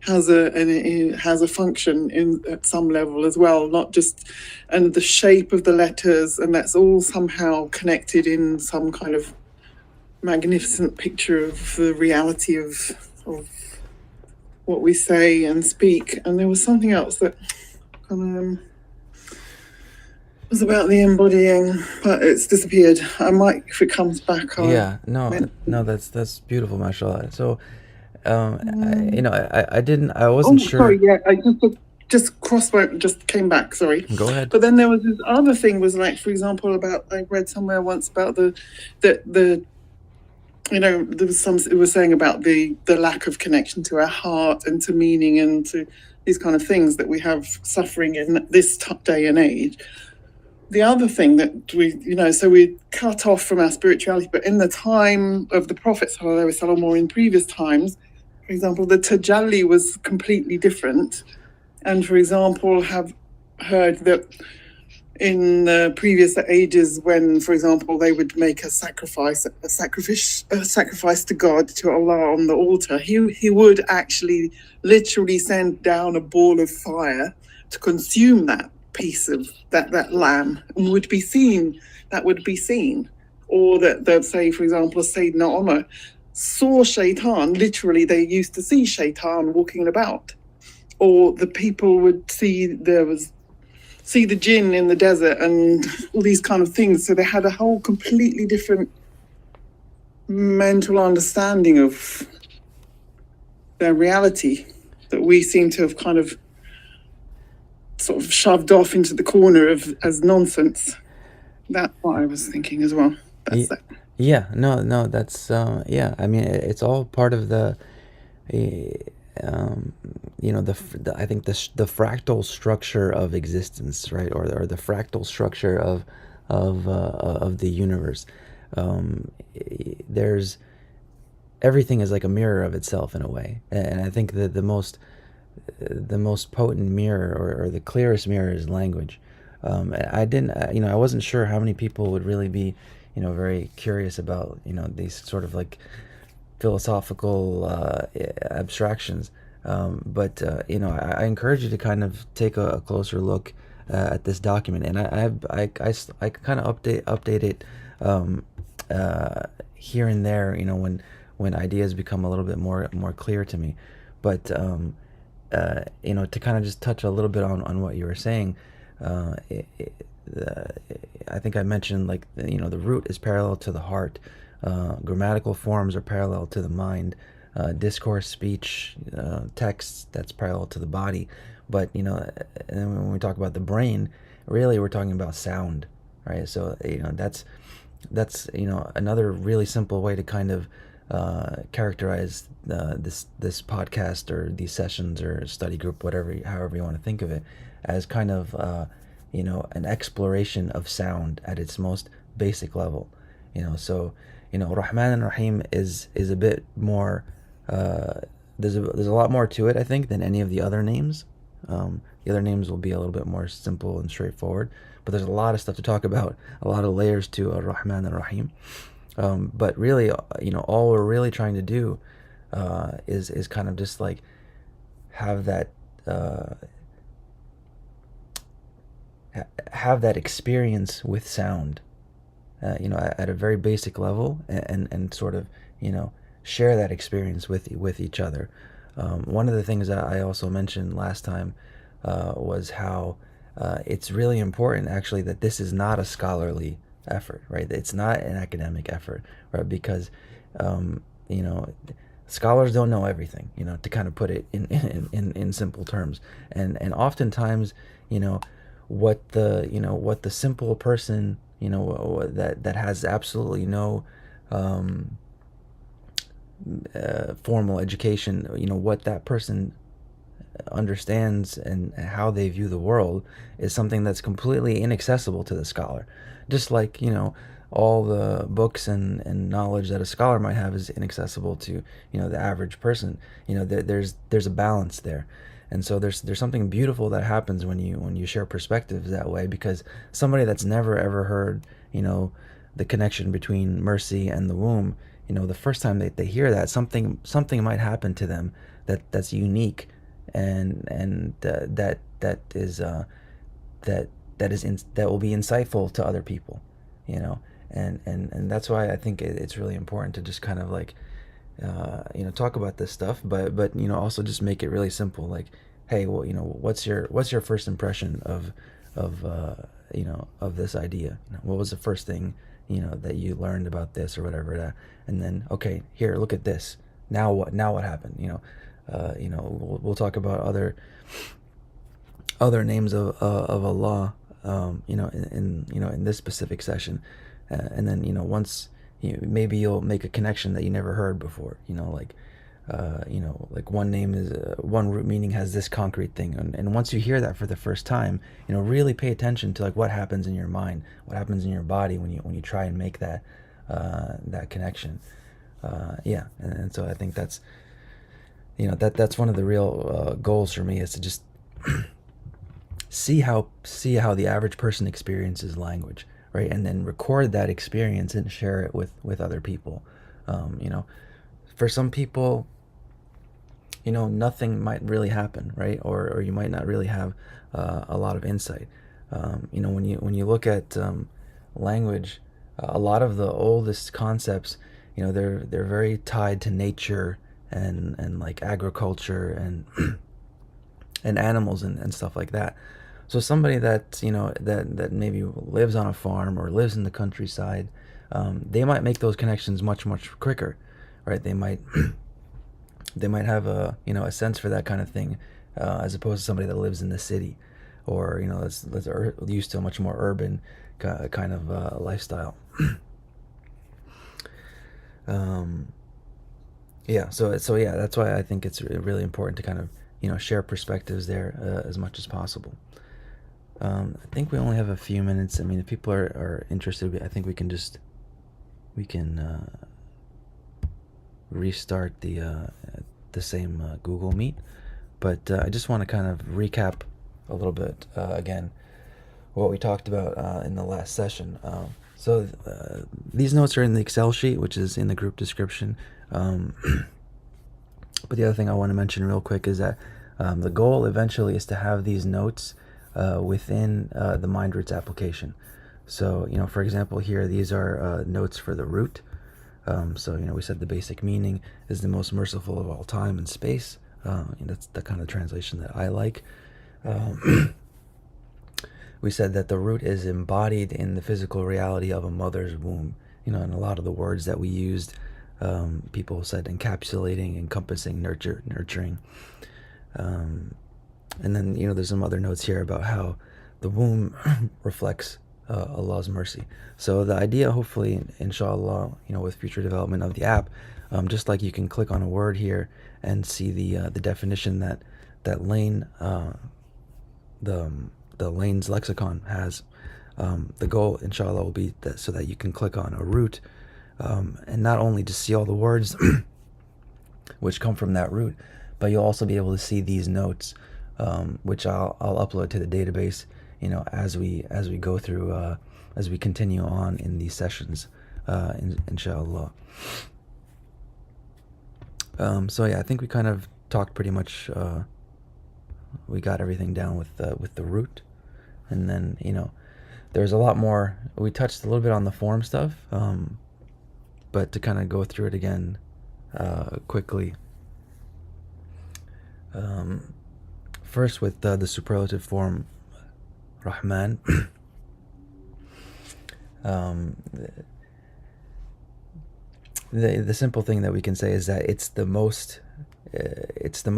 has a function at some level as well, not just, and the shape of the letters, and that's all somehow connected in some kind of magnificent picture of the reality of what we say and speak. And there was something else that was about the embodying, but it's disappeared. I might, if it comes back. No, that's beautiful, mashallah. So I wasn't sure. Sorry, yeah, I just came back, sorry. Go ahead. But then there was this other thing, was like, for example, about, I read somewhere once about there was it was saying about the lack of connection to our heart and to meaning and to these kind of things that we have suffering in this day and age. The other thing that so we cut off from our spirituality, but in the time of the Prophet ﷺ, or in previous times, for example, the tajalli was completely different. And for example, have heard that in previous ages, when, for example, they would make a sacrifice to God, to Allah on the altar, he would actually literally send down a ball of fire to consume that piece of that lamb, and would be seen. Or that they'd say, for example, Sayyidina Umar saw shaitan. Literally, they used to see shaitan walking about, or the people would see the jinn in the desert and all these kind of things. So they had a whole completely different mental understanding of their reality that we seem to have kind of sort of shoved off into the corner as nonsense. That's what I was thinking as well. That's it. Yeah, no, that's I mean, it's all part of the I think the fractal structure of existence, right, or the fractal structure of the universe. There's everything is like a mirror of itself in a way, and I think that the most potent mirror, or the clearest mirror, is language. I wasn't sure how many people would really be very curious about these sort of like philosophical abstractions, but I encourage you to kind of take a closer look at this document, and I kind of update it here and there when ideas become a little bit more clear to me. But to kind of just touch a little bit on what you were saying, I think I mentioned, like, the root is parallel to the heart, grammatical forms are parallel to the mind, discourse, speech, text, that's parallel to the body. But and then when we talk about the brain, really we're talking about sound, right? So that's another really simple way to kind of characterize this podcast, or these sessions, or study group, however you want to think of it, as kind of an exploration of sound at its most basic level. So Rahman and Rahim is a bit more, there's a lot more to it, I think, than any of the other names. The other names will be a little bit more simple and straightforward, but there's a lot of stuff to talk about, a lot of layers to Rahman and Rahim. But really, all we're really trying to do is kind of just like have that experience with sound, at a very basic level, and sort of share that experience with each other. One of the things that I also mentioned last time was how it's really important actually that this is not a scholarly effort, right? It's not an academic effort, right? Because you know, scholars don't know everything, you know, to kind of put it in simple terms, and oftentimes, you know, what the simple person, you know, that has absolutely no formal education, you know, what that person understands and how they view the world is something that's completely inaccessible to the scholar. Just like, you know, all the books and knowledge that a scholar might have is inaccessible to, you know, the average person. You know, there's a balance there. And so there's something beautiful that happens when you share perspectives that way, because somebody that's never ever heard, you know, the connection between mercy and the womb, you know, the first time they hear that, something might happen to them that's unique, and that is that will be insightful to other people, you know. And that's why I think it's really important to just kind of like you know, talk about this stuff, but you know, also just make it really simple. Like, hey, well, you know, what's your first impression of you know, of this idea? You know, what was the first thing, you know, that you learned about this or whatever that, and then, okay, here, look at this. Now what happened? You know, we'll talk about other names of Allah, you know, in this specific session, and then, you know, once maybe you'll make a connection that you never heard before. You know, like you know, like one name is one root meaning has this concrete thing, and once you hear that for the first time, you know, really pay attention to like what happens in your mind, what happens in your body when you try and make that that connection. Yeah, and so I think that's, you know, that's one of the real goals for me, is to just see how the average person experiences language, right? And then record that experience and share it with other people. You know, for some people, you know, nothing might really happen, right? Or you might not really have a lot of insight. You know, when you look at language, a lot of the oldest concepts, you know, they're very tied to nature and like agriculture and and animals and stuff like that. So somebody that, you know, that maybe lives on a farm or lives in the countryside, they might make those connections much quicker, right? They might they might have a, you know, a sense for that kind of thing, as opposed to somebody that lives in the city, or, you know, that's used to a much more urban kind of lifestyle. Yeah, so yeah, that's why I think it's really important to kind of, you know, share perspectives there as much as possible. I think we only have a few minutes. I mean, if people are interested, I think we can restart the same Google Meet. But I just want to kind of recap a little bit again what we talked about in the last session. So these notes are in the Excel sheet, which is in the group description. But the other thing I want to mention real quick is that the goal eventually is to have these notes within the MindRoots application. So, you know, for example, here, these are notes for the root. So, you know, we said the basic meaning is the most merciful of all time and space. That's the kind of translation that I like. We said that the root is embodied in the physical reality of a mother's womb. You know, and a lot of the words that we used, people said encapsulating, encompassing, nurturing. And then, you know, there's some other notes here about how the womb reflects Allah's mercy. So the idea, hopefully, inshallah, you know, with future development of the app, just like you can click on a word here and see the definition that Lane, the Lane's lexicon has. The goal, inshallah, will be that so that you can click on a root, and not only to see all the words which come from that root, but you'll also be able to see these notes, which I'll upload to the database, you know, as we go through, as we continue on in these sessions, inshallah. So yeah, I think we kind of talked pretty much. We got everything down with the root, and then, you know, there's a lot more. We touched a little bit on the form stuff, but to kind of go through it again quickly. first with the superlative form Rahman. The simple thing that we can say is that it's the most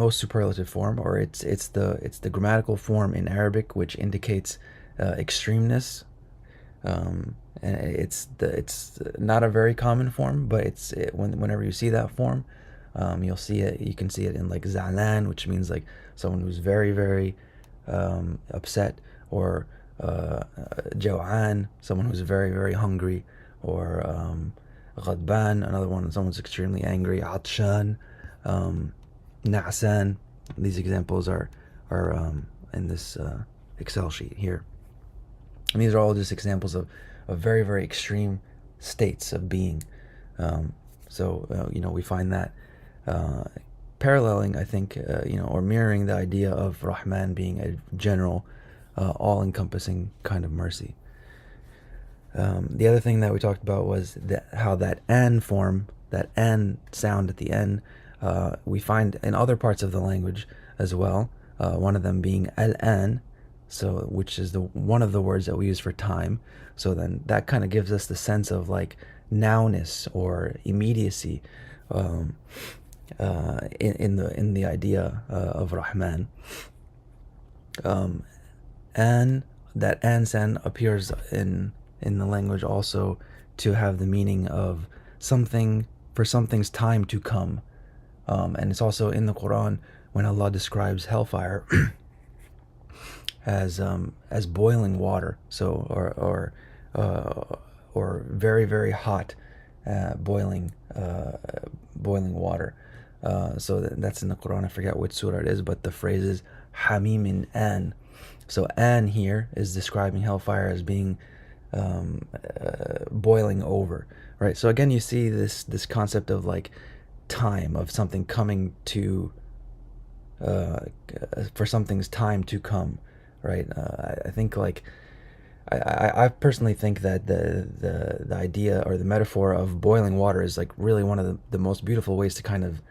superlative form, or it's the grammatical form in Arabic which indicates extremeness. And it's not a very common form, but whenever you see that form, you'll see it. You can see it in like za'lan, which means like someone who's very, very upset, or jaw'an, someone who's very, very hungry, or ghadban, another one, someone's extremely angry, atshan, na'san. These examples are in this Excel sheet here. And these are all just examples of very, very extreme states of being. We find that paralleling, I think, or mirroring the idea of Rahman being a general, all-encompassing kind of mercy. The other thing that we talked about was how that an form, that an sound at the end, we find in other parts of the language as well. One of them being al-an, which is one of the words that we use for time. So then that kind of gives us the sense of like nowness or immediacy in the idea of Rahman. And that an appears in the language also to have the meaning of for something's time to come. And it's also in the Quran when Allah describes hellfire as boiling water, or very, very hot boiling water. So that's in the Quran. I forget which surah it is, but the phrase is hamimin an. So an here is describing hellfire as being boiling over, right? So again, you see this concept of like time, of something coming to for something's time to come, right? I think like I personally think that the idea or the metaphor of boiling water is like really one of the most beautiful ways to kind of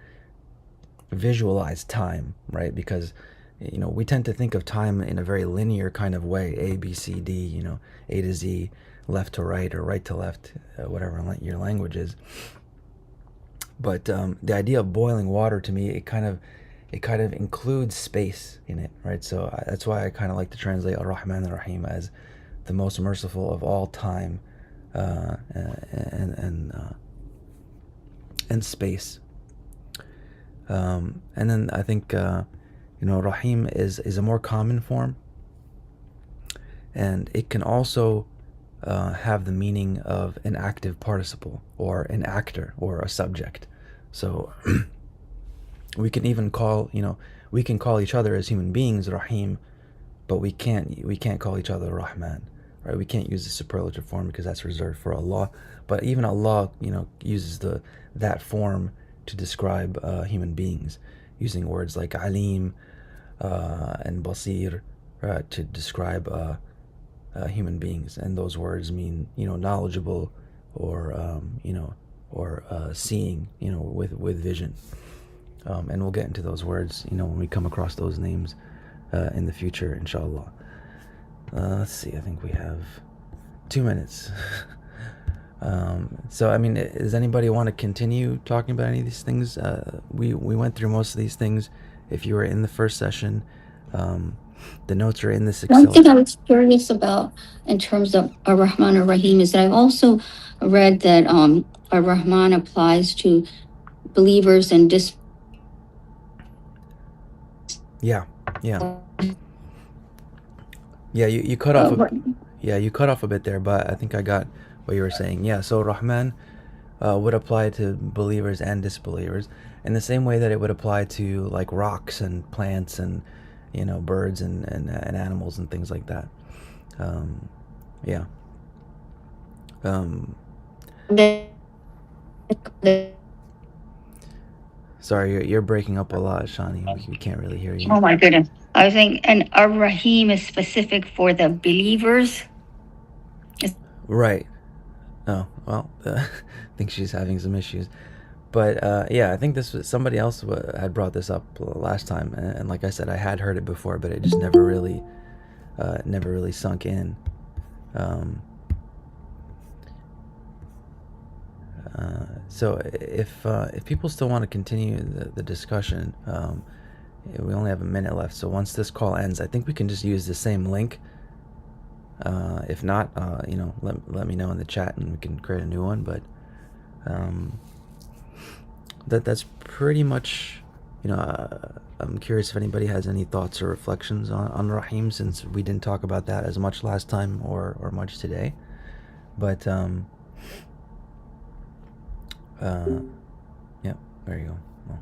visualize time, right? Because we tend to think of time in a very linear kind of way, A, B, C, D, A to Z, left to right, or right to left, whatever your language is. But the idea of boiling water, to me, it kind of includes space in it, right? So that's why I kind of like to translate Ar-Rahman Ar-Rahim as the most merciful of all time and space. And then I think Rahim is a more common form, and it can also have the meaning of an active participle, or an actor, or a subject. So we can even call each other as human beings Rahim, but we can't call each other Rahman, right? We can't use the superlative form because that's reserved for Allah. But even Allah, uses that form to describe human beings, using words like Alim and Basir to describe human beings, and those words mean knowledgeable, or seeing, with vision. And we'll get into those words when we come across those names in the future, inshallah. Let's see, I think we have 2 minutes. So I mean, does anybody want to continue talking about any of these things? We went through most of these things. If you were in the first session, the notes are in this Excel. One thing I was curious about in terms of Ar-Rahman Ar-Rahim is that I've also read that Ar-Rahman applies to believers and Yeah. You cut off. You cut off a bit there, but I think I got what you were saying. Yeah. So Rahman would apply to believers and disbelievers in the same way that it would apply to like rocks and plants and birds and animals and things like that. Yeah. Sorry, you're breaking up a lot, Shani. We can't really hear you. Oh my goodness. I was saying, and Ar-Rahim is specific for the believers. Right. Oh, well, I think she's having some issues. But yeah, I think this was somebody else had brought this up last time, and like I said, I had heard it before, but it just never really sunk in. So if people still want to continue the discussion, we only have a minute left. So once this call ends, I think we can just use the same link. If not, let me know in the chat and we can create a new one. But that's pretty much, I'm curious if anybody has any thoughts or reflections on Rahim, since we didn't talk about that as much last time or much today. But yeah, there you go. Well,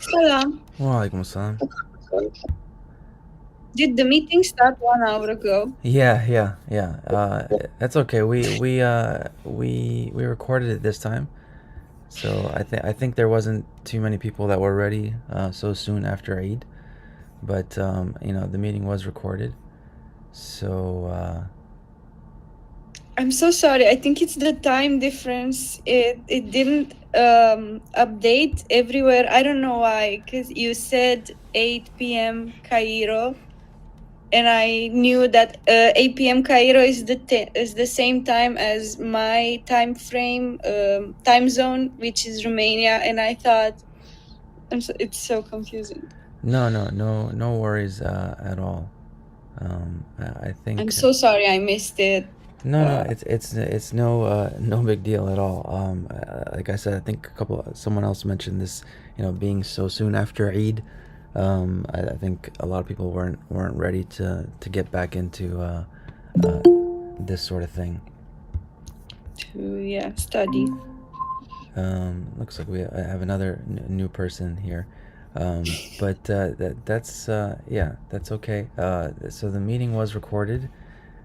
Salam. Walaikum assalam. Did the meeting start 1 hour ago? Yeah. That's okay. We recorded it this time, so I think there wasn't too many people that were ready so soon after Eid, but the meeting was recorded. So I'm so sorry. I think it's the time difference. It didn't update everywhere. I don't know why, because you said 8 p.m. Cairo, and I knew that 8 p.m. Cairo is the same time as my time frame, time zone, which is Romania, and I thought it's so confusing. no worries at all. I think I'm so sorry I missed it. no, it's no big deal at all. Like I said, I think someone else mentioned this, being so soon after Eid. I think a lot of people weren't ready to get back into this sort of thing. To study. Looks like we have another new person here, but that's okay. So the meeting was recorded.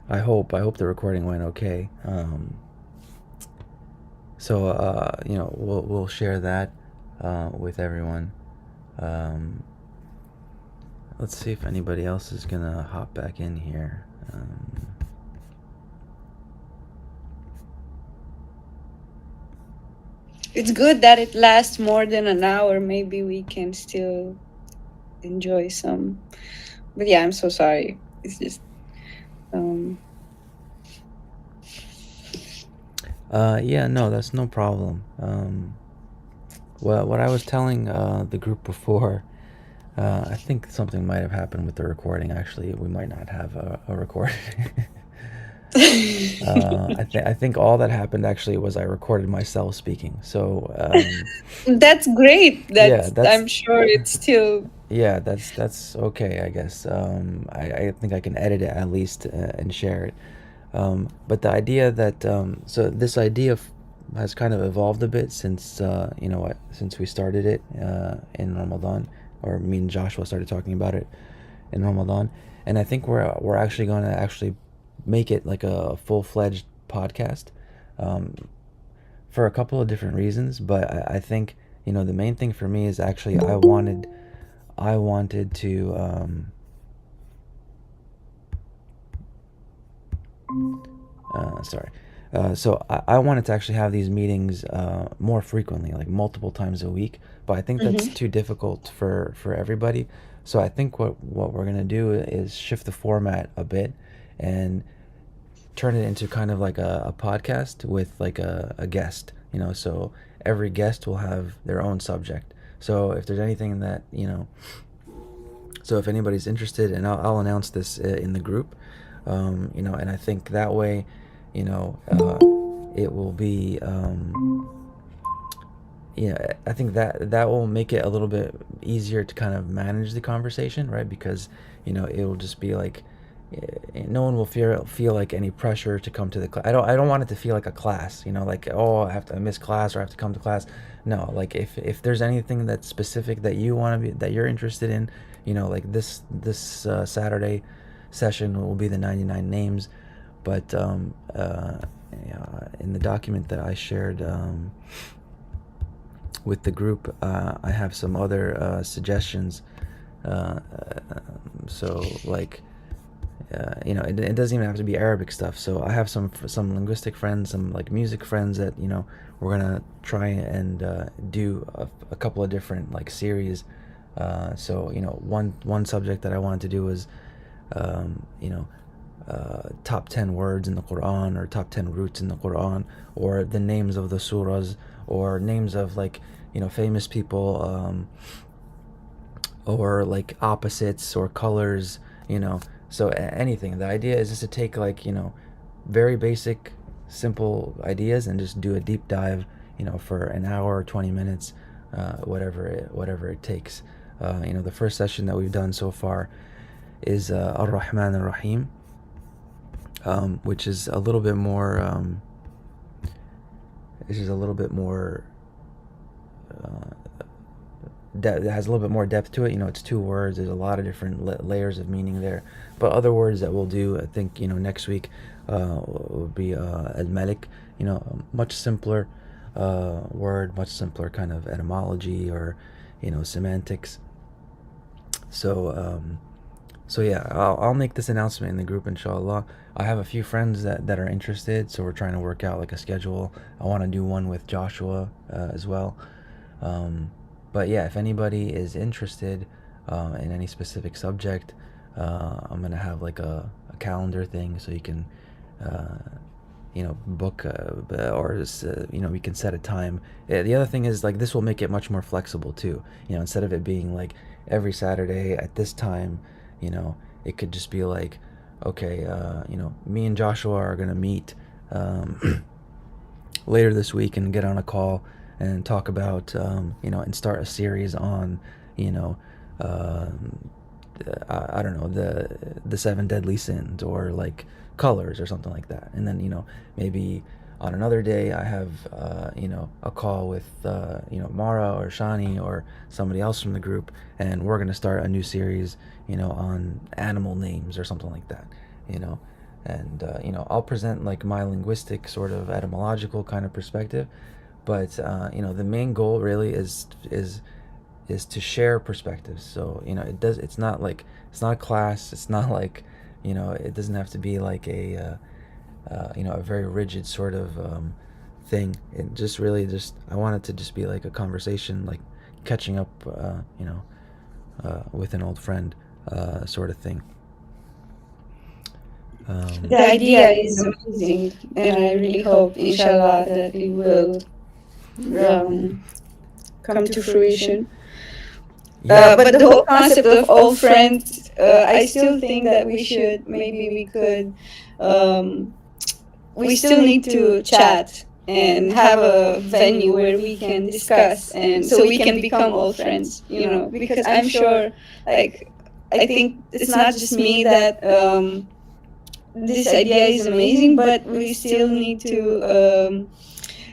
I hope the recording went okay. So we'll share that with everyone. Let's see if anybody else is gonna hop back in here. It's good that it lasts more than an hour. Maybe we can still enjoy some. But yeah, I'm so sorry. It's just yeah, no, that's no problem. Well, what I was telling the group before, I think something might have happened with the recording. Actually, we might not have a recording. I think all that happened actually was I recorded myself speaking. So that's great. Yeah, I'm sure it's still. Yeah, that's okay, I guess. I think I can edit it at least and share it. But the idea that so this idea has kind of evolved a bit since since we started it in Ramadan, or me and Joshua started talking about it in Ramadan, and I think we're actually going to make it like a full-fledged podcast, for a couple of different reasons. But I think, you know, the main thing for me is actually I wanted to so I wanted to actually have these meetings more frequently, like multiple times a week. But I think that's too difficult for everybody. So I think what we're gonna do is shift the format a bit and turn it into kind of like a podcast with like a guest, you know. So every guest will have their own subject. So if there's anything that, you know, so if anybody's interested, and I'll announce this in the group, you know, and I think that way, you know, it will be, yeah, I think that will make it a little bit easier to kind of manage the conversation, right? Because, you know, it will just be like, no one will feel like any pressure to come to the class. I don't want it to feel like a class, you know, like, oh, I miss class or I have to come to class. No, like if there's anything that's specific that you want to be, that you're interested in, you know, like this Saturday session will be the 99 names. But in the document that I shared with the group, I have some other suggestions. So like, you know, it doesn't even have to be Arabic stuff. So I have some linguistic friends, some like music friends that, you know, we're gonna try and do a couple of different like series. So, you know, one subject that I wanted to do was, you know, top 10 words in the Quran, or top 10 roots in the Quran, or the names of the surahs, or names of, like, you know, famous people, or like opposites or colors, you know. So anything. The idea is just to take, like, you know, very basic, simple ideas and just do a deep dive, you know, for an hour or 20 minutes, whatever it takes. You know, the first session that we've done so far is الرحم الرحيم, which is a little bit more it has a little bit more depth to it. You know, it's 2 words. There's a lot of different layers of meaning there. But other words that we'll do, I think, you know, next week will be al-Malik. You know, a much simpler word, much simpler kind of etymology, or, you know, semantics. So yeah, I'll make this announcement in the group, inshallah. I have a few friends that are interested, so we're trying to work out like a schedule. I want to do one with Joshua as well. But yeah, if anybody is interested in any specific subject, I'm gonna have like a calendar thing, so you can you know, book or you know, we can set a time. The other thing is, like, this will make it much more flexible too. You know, instead of it being like every Saturday at this time, you know, it could just be like, okay, you know, me and Joshua are gonna meet later this week and get on a call and talk about, you know, and start a series on, you know, I don't know, the 7 deadly sins, or like colors, or something like that. And then, you know, maybe on another day I have, you know, a call with, you know, Mara or Shani or somebody else from the group, and we're going to start a new series, you know, on animal names or something like that, you know. And, you know, I'll present like my linguistic sort of etymological kind of perspective. But, you know, the main goal really is to share perspectives. So, you know, it's not a class. It's not like, you know, it doesn't have to be like a, you know, a very rigid sort of thing. It just really I want it to just be like a conversation, like catching up, you know, with an old friend, sort of thing. The idea is amazing, and I really hope, inshallah, that it will come to fruition. Yeah. But the whole concept of old friends, I still think that we still need to chat and have a venue where we can discuss, and so we can become old friends, you know, because I'm sure, like, I think it's not just me that this idea is amazing, but we still need to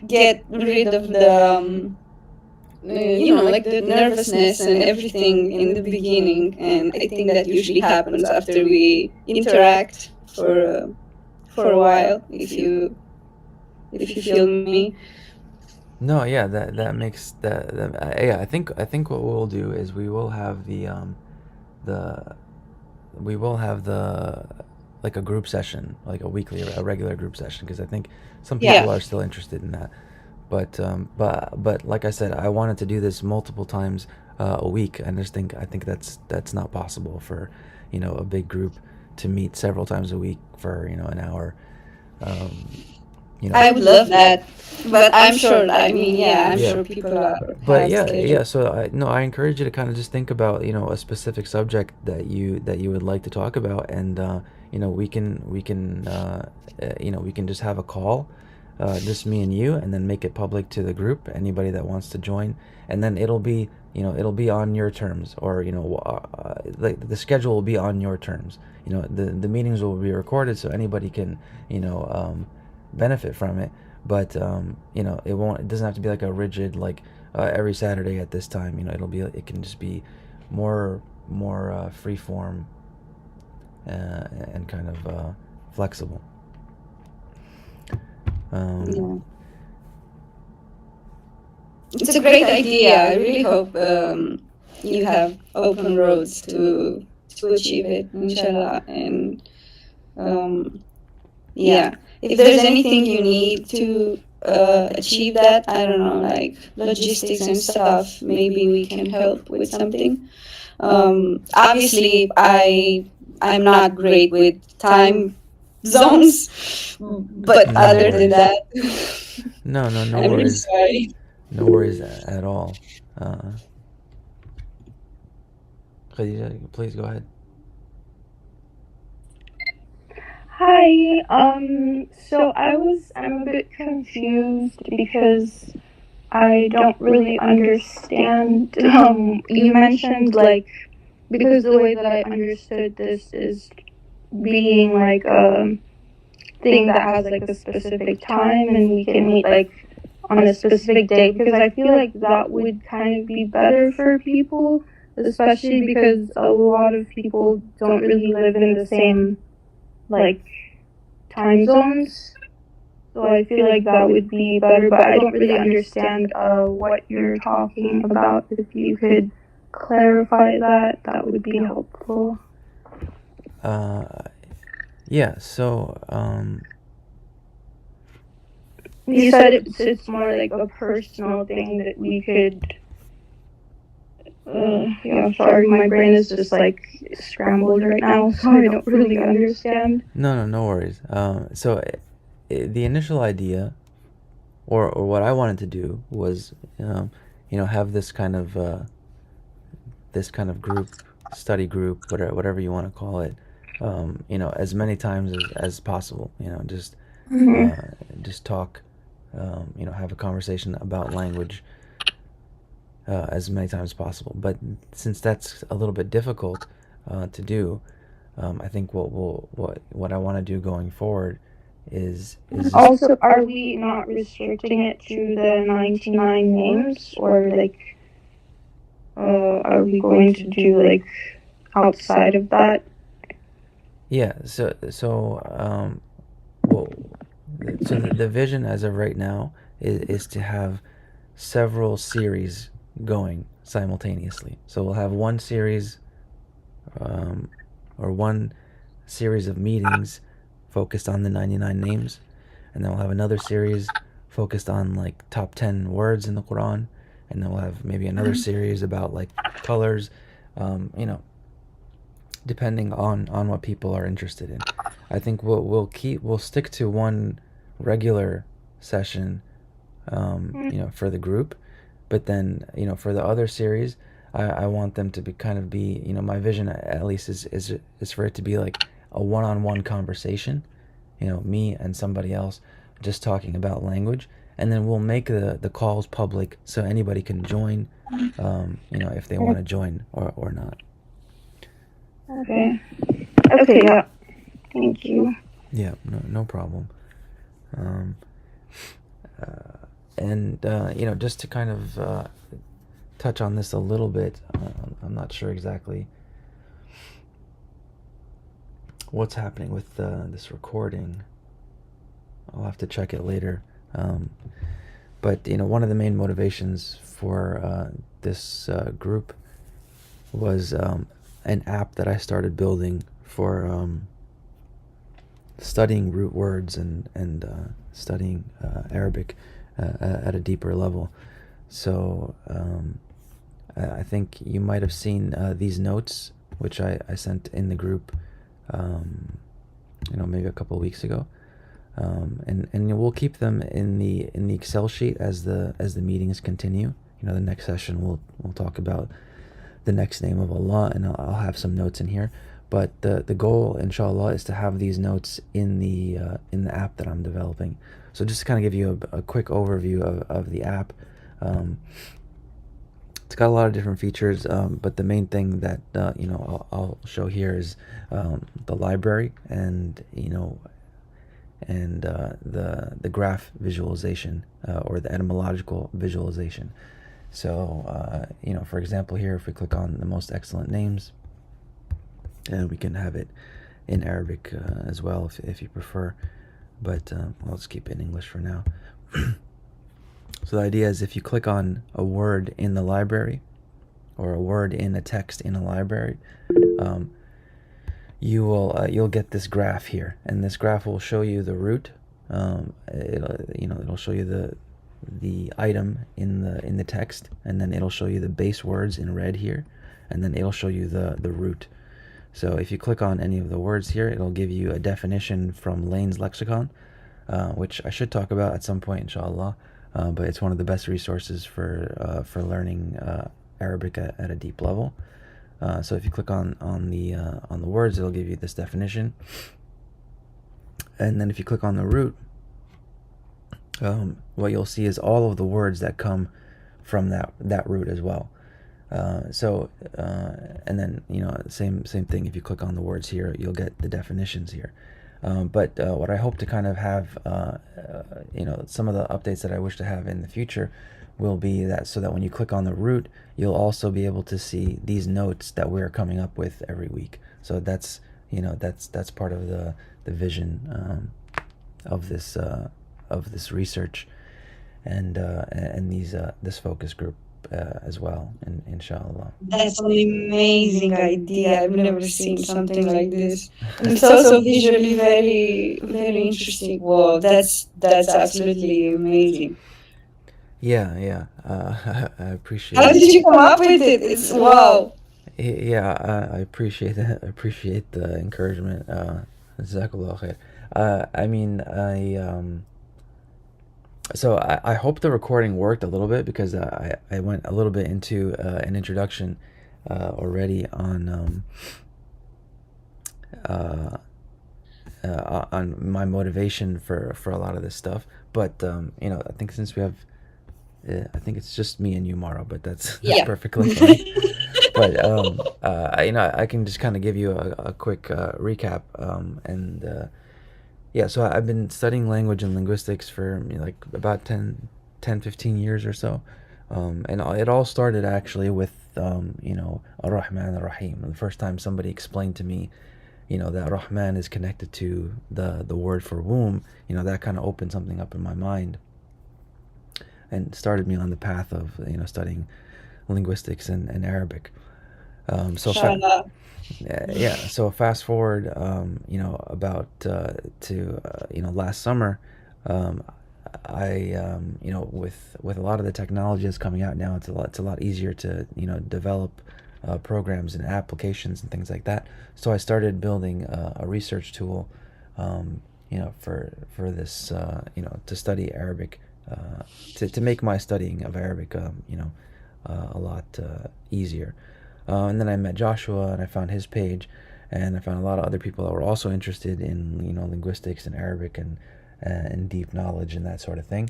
get rid of the you know, like the nervousness and everything in the beginning. And I think that usually happens after we interact for a while. If you if you feel me. No, yeah, that makes yeah. I think what we'll do is the we will have the like a group session, like a regular group session, because I think some Yeah. people are still interested in that. But like I said, I wanted to do this multiple times a week, and I think that's not possible for a big group to meet several times a week for an hour. Um, I would love that, but I'm sure. I mean, yeah, I'm Yeah. sure people are. But have yeah, schedules. so I encourage you to kind of just think about a specific subject that you would like to talk about, and we can just have a call, just me and you, and then make it public to the group, anybody that wants to join, and then it'll be on your terms, or like the schedule will be on your terms. The meetings will be recorded, so anybody can benefit from it. But it doesn't have to be like a rigid, like every Saturday at this time. It can just be more free form, and kind of flexible. Yeah. It's a great idea. I really hope you have open roads to achieve it, inshallah. And yeah, if there's anything you need to achieve that, I don't know, like logistics and stuff, maybe we can help with something. Obviously, I'm not great with time zones, but No other than worries. that, No I'm really worries. sorry. No worries at all. Khadija, please go ahead. Hi. So I'm a bit confused because I don't really understand. You mentioned like, because the way that I understood this is being like a thing that has like a specific time and we can meet like on a specific day, because I feel like that would kind of be better for people, especially because a lot of people don't really live in the same like time zones. So I feel like that would be better, but I don't really understand what you're talking about. If you could clarify that, that would be helpful. Yeah. So You said it's more like a personal thing that we could. Yeah, sorry, my brain is just like scrambled right now, so I don't really understand. no worries. So the initial idea, or what I wanted to do was, have this kind of group, study group, whatever you want to call it, as many times as possible. Just talk, have a conversation about language as many times as possible. But since that's a little bit difficult to do, I think what I want to do going forward is Also, are we not restricting it to the 99 names, or like, are we going to do like outside of that? Yeah. So the vision as of right now is to have several series going simultaneously. So we'll have one series, or one series of meetings focused on the 99 names, and then we'll have another series focused on like top 10 words in the Quran, and then we'll have maybe another series about like colors, depending on what people are interested in. I think we'll stick to one regular session, for the group, but then for the other series, I want them to be my vision at least is for it to be like a one-on-one conversation, me and somebody else just talking about language, and then we'll make the calls public so anybody can join, if they want to join or not. Okay. Okay, yeah. Thank you. Yeah, no problem. And just to kind of touch on this a little bit, I'm not sure exactly what's happening with this recording. I'll have to check it later. But one of the main motivations for this group was an app that I started building for studying root words and studying Arabic at a deeper level. So I think you might have seen these notes, which I sent in the group, maybe a couple of weeks ago. And we'll keep them in the Excel sheet as the meetings continue. The next session we'll talk about the next name of Allah, and I'll have some notes in here. But the goal, inshallah, is to have these notes in the app that I'm developing. So just to kind of give you a quick overview of the app. It's got a lot of different features, but the main thing that I'll show here is the library and the graph visualization or the etymological visualization. So for example, here if we click on the most excellent names, and we can have it in Arabic as well if you prefer, but I'll just keep it in English for now. So the idea is if you click on a word in the library or a word in a text in a library, you'll get this graph here, and this graph will show you the root. It'll show you the item in the text, and then it'll show you the base words in red here, and then it'll show you the root. So if you click on any of the words here, it'll give you a definition from Lane's lexicon, which I should talk about at some point, inshallah. But it's one of the best resources for learning Arabic at a deep level. So if you click on the words, it'll give you this definition, and then if you click on the root, what you'll see is all of the words that come from that root as well. And then same thing. If you click on the words here, you'll get the definitions here. But what I hope to kind of have, some of the updates that I wish to have in the future will be that so that when you click on the root, you'll also be able to see these notes that we're coming up with every week. So that's part of the vision of this research and this focus group as well, inshallah. That's an amazing idea. I've never seen something like this. And it's also visually very, very interesting. Wow, that's absolutely amazing. Yeah. I appreciate How it. did you come up with it? It's wow. Yeah, I appreciate that. I appreciate the encouragement. Jazakallah khair. So I hope the recording worked a little bit, because I went a little bit into an introduction already on my motivation for a lot of this stuff. But I think since we have, I think it's just me and you, Mara, but that's perfectly fine. But I can just kind of give you a quick recap so I've been studying language and linguistics for like about 10-15 years or so. And it all started actually with الرحم الرحيم. The first time somebody explained to me that Rahman is connected to the word for womb, that kind of opened something up in my mind and started me on the path of studying linguistics and Arabic. So fast forward about to last summer, I with a lot of the technology that's coming out now, it's a lot easier to develop programs and applications and things like that. So I started building a research tool for this to study Arabic, to make my studying of Arabic a lot easier. And then I met Joshua, and I found his page, and I found a lot of other people that were also interested in linguistics and Arabic and deep knowledge and that sort of thing.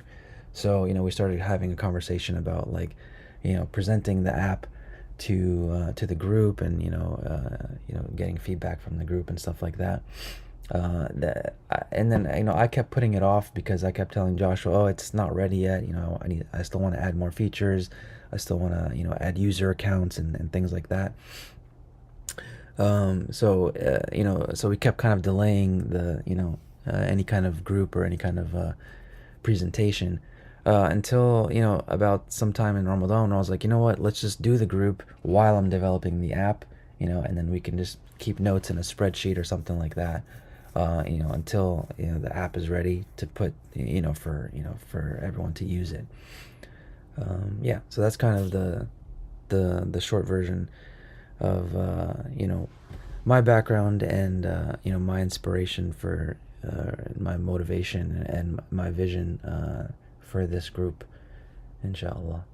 So we started having a conversation about presenting the app to the group, and getting feedback from the group and stuff like that. And then I kept putting it off because I kept telling Joshua, oh, it's not ready yet. I still want to add more features. I still want to add user accounts and things like that. So we kept kind of delaying the any kind of group or any kind of presentation until, you know, about sometime in Ramadan, I was like, you know what, let's just do the group while I'm developing the app, you know, and then we can just keep notes in a spreadsheet or something like that, you know, until, you know, the app is ready to put, you know, for everyone to use it. Yeah, so that's kind of the short version of, you know, my background and, you know, my inspiration for my motivation and my vision for this group, inshallah.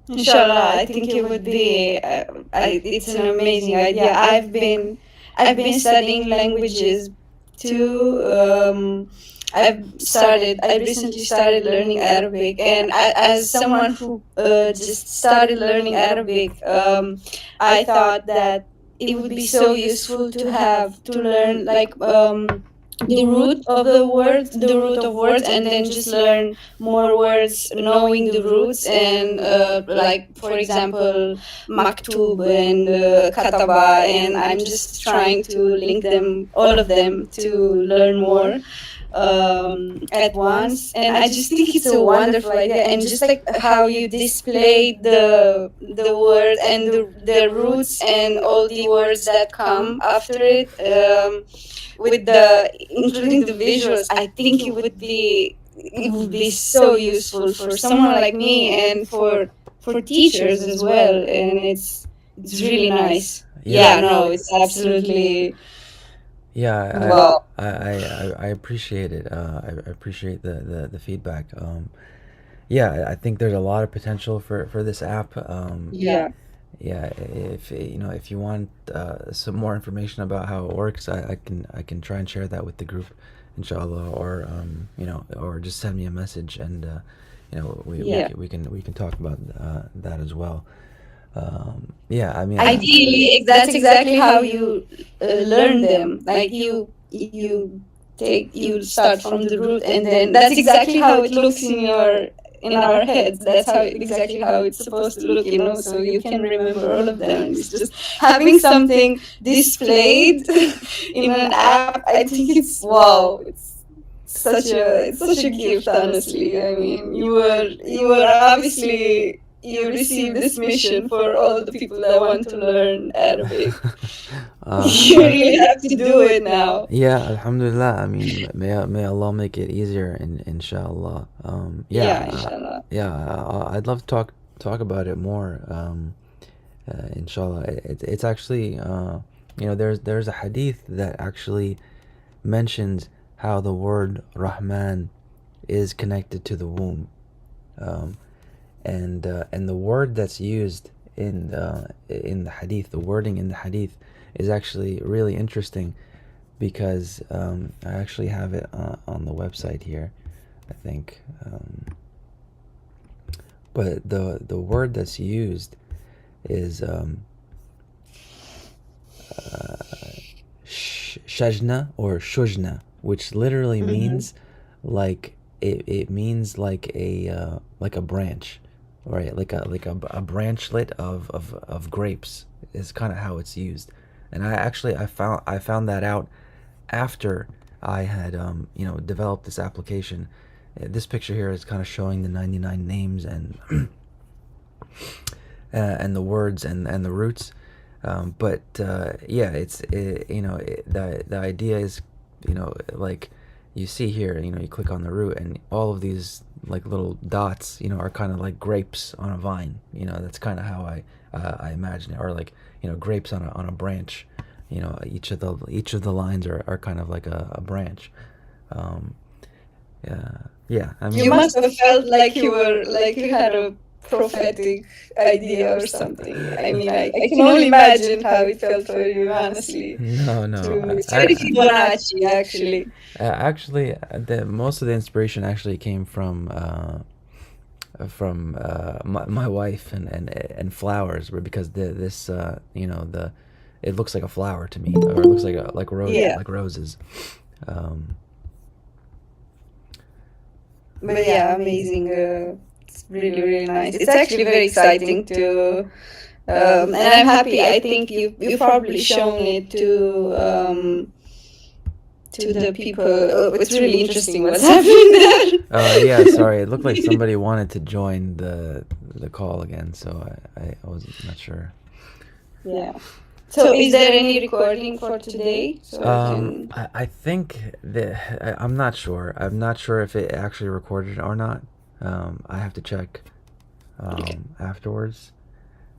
Inshallah, I think it would be. It's an amazing idea. I've been studying languages too. I recently started learning Arabic, and as someone who just started learning Arabic, I thought that it would be so useful to learn like the root of words, and then just learn more words, knowing the roots, and like for example, maktub and kataba, and I'm just trying to link them, all of them, to learn more at once. And I just think it's a wonderful idea, and just like how you display the word and the roots and all the words that come after it, with the including the visuals. I think it would be so useful for someone like me, and for teachers as well, and it's really nice. Yeah, no, it's absolutely. Yeah, Wow. I appreciate it. I appreciate the feedback. Yeah, I think there's a lot of potential for this app. Yeah. Yeah, if you know, if you want some more information about how it works, I can try and share that with the group, inshallah, or you know, or just send me a message, and you know, Yeah. we can talk about that as well. Yeah, I mean, Ideally, that's exactly how you learn them. Like you start from the root, and then that's exactly how it looks in our heads. That's how exactly how it's supposed to look, so you can remember all of them. And it's just having something displayed in an app. I think it's wow. It's such a gift, honestly. I mean, you were obviously, you received this mission for all the people that want to learn Arabic. You really have to do it now. yeah, alhamdulillah. I mean, may Allah make it easier, inshallah. Yeah, inshallah. Yeah, I'd love to talk about it more. Inshallah, it's actually, you know, there's a hadith that actually mentions how the word Rahman is connected to the womb, and the word that's used in the hadith, the wording in the hadith, is actually really interesting, because I actually have it on the website here, I think. But the word that's used is shajna or shujna, which literally means like it means like a branch, right? Like a branchlet of grapes is kind of how it's used. And I found that out after I had you know, developed this application. This picture here is kind of showing the 99 names and and the words and the roots. But yeah, you know, the idea is, you know, like you see here, you know, you click on the root, and all of these like little dots, you know, are kind of like grapes on a vine. You know, that's kind of how I imagine it, or like, you know, grapes on a branch. You know, each of the lines are kind of like a branch. Yeah. I mean, You must have felt like you had a prophetic idea or something. I mean, I can only imagine how it felt for you, honestly. no. It's very Fibonacci, actually. Actually, most of the inspiration actually came from my wife and flowers, because this you know, it looks like a flower to me, or it looks like rose, Yeah. like roses. But yeah, amazing. It's really, really nice. It's actually very exciting to, and I'm happy. I think you've probably shown it to the people. It's really interesting what's happening there. Yeah, sorry. It looked like somebody wanted to join the call again, so I wasn't not sure. Yeah. So is there any recording for today? So we can... I think that I'm not sure. I'm not sure if it actually recorded or not. I have to check afterwards.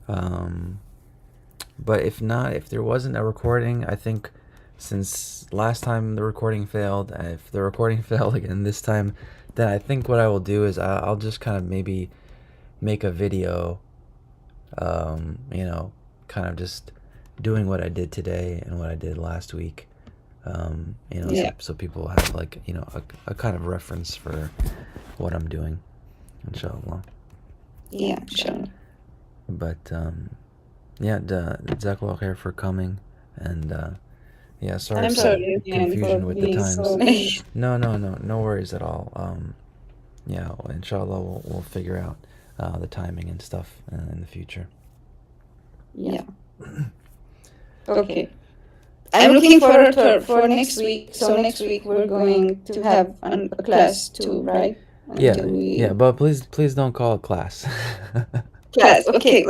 But if not, if there wasn't a recording, I think since last time the recording failed, if the recording failed again this time, then I think what I will do is I'll just kind of maybe make a video, you know, kind of just doing what I did today and what I did last week, you know, Yeah. so people have like, you know, a kind of reference for what I'm doing, inshallah. Yeah, sure. But yeah, Jazakallah khair for coming, and yeah, sorry I'm for sorry again confusion for with the being times. so late. No worries at all. Yeah, inshallah we'll figure out the timing and stuff in the future. Yeah. Okay. I'm looking forward for next week. So next week we're going to have a class too, right? Yeah, Until we- yeah, but please don't call it class. Class. Okay.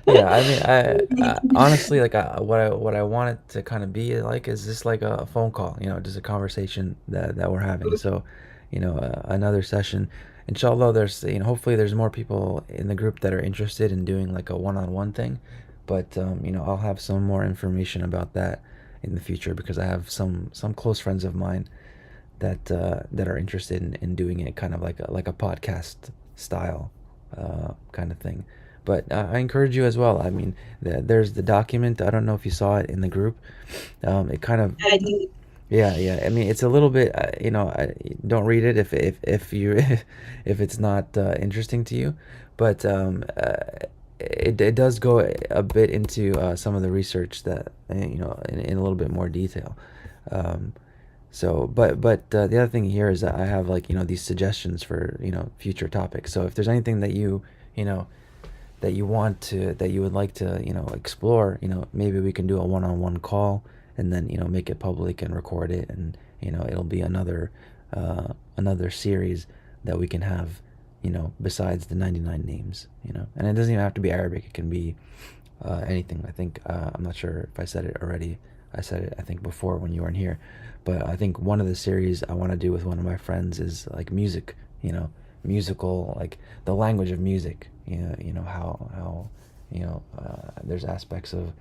Yeah, I mean, I honestly, like, what I want it to kind of be like is just like a phone call, you know, just a conversation that we're having. So, you know, another session. Inshallah, there's, you know, hopefully there's more people in the group that are interested in doing like a one-on-one thing. But you know, I'll have some more information about that in the future because I have some close friends of mine that are interested in doing it kind of like a podcast style kind of thing. But I encourage you as well. I mean, there's the document. I don't know if you saw it in the group. It kind of, I did. yeah. I mean, it's a little bit, you know, don't read it if you if it's not interesting to you. But it does go a bit into some of the research that, you know, in a little bit more detail. So, but the other thing here is that I have, like, you know, these suggestions for, you know, future topics. So if there's anything that you know, that you would like to, you know, explore, you know, maybe we can do a one-on-one call and then, you know, make it public and record it, and, you know, it'll be another series that we can have, you know, besides the 99 names, you know. And it doesn't even have to be Arabic. It can be anything. I think I'm not sure if I said it already. I said it, I think, before when you weren't here. But I think one of the series I want to do with one of my friends is like music, you know, musical, like the language of music, you know how you know, there's aspects of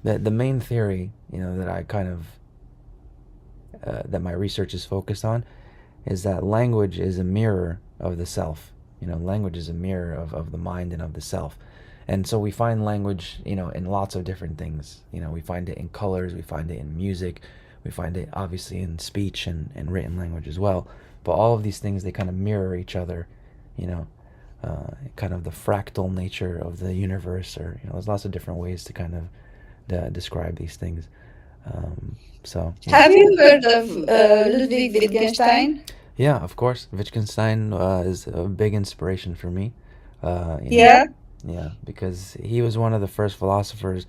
the main theory, you know, that I kind of that my research is focused on is that language is a mirror of the self. You know, language is a mirror of the mind and of the self. And so we find language, you know, in lots of different things. You know, we find it in colors, we find it in music, we find it obviously in speech and written language as well. But all of these things, they kind of mirror each other, you know, kind of the fractal nature of the universe, or, you know, there's lots of different ways to kind of describe these things. So yeah. Have you heard of Ludwig Wittgenstein? Yeah, of course. Wittgenstein is a big inspiration for me. You know, Yeah. yeah, because he was one of the first philosophers.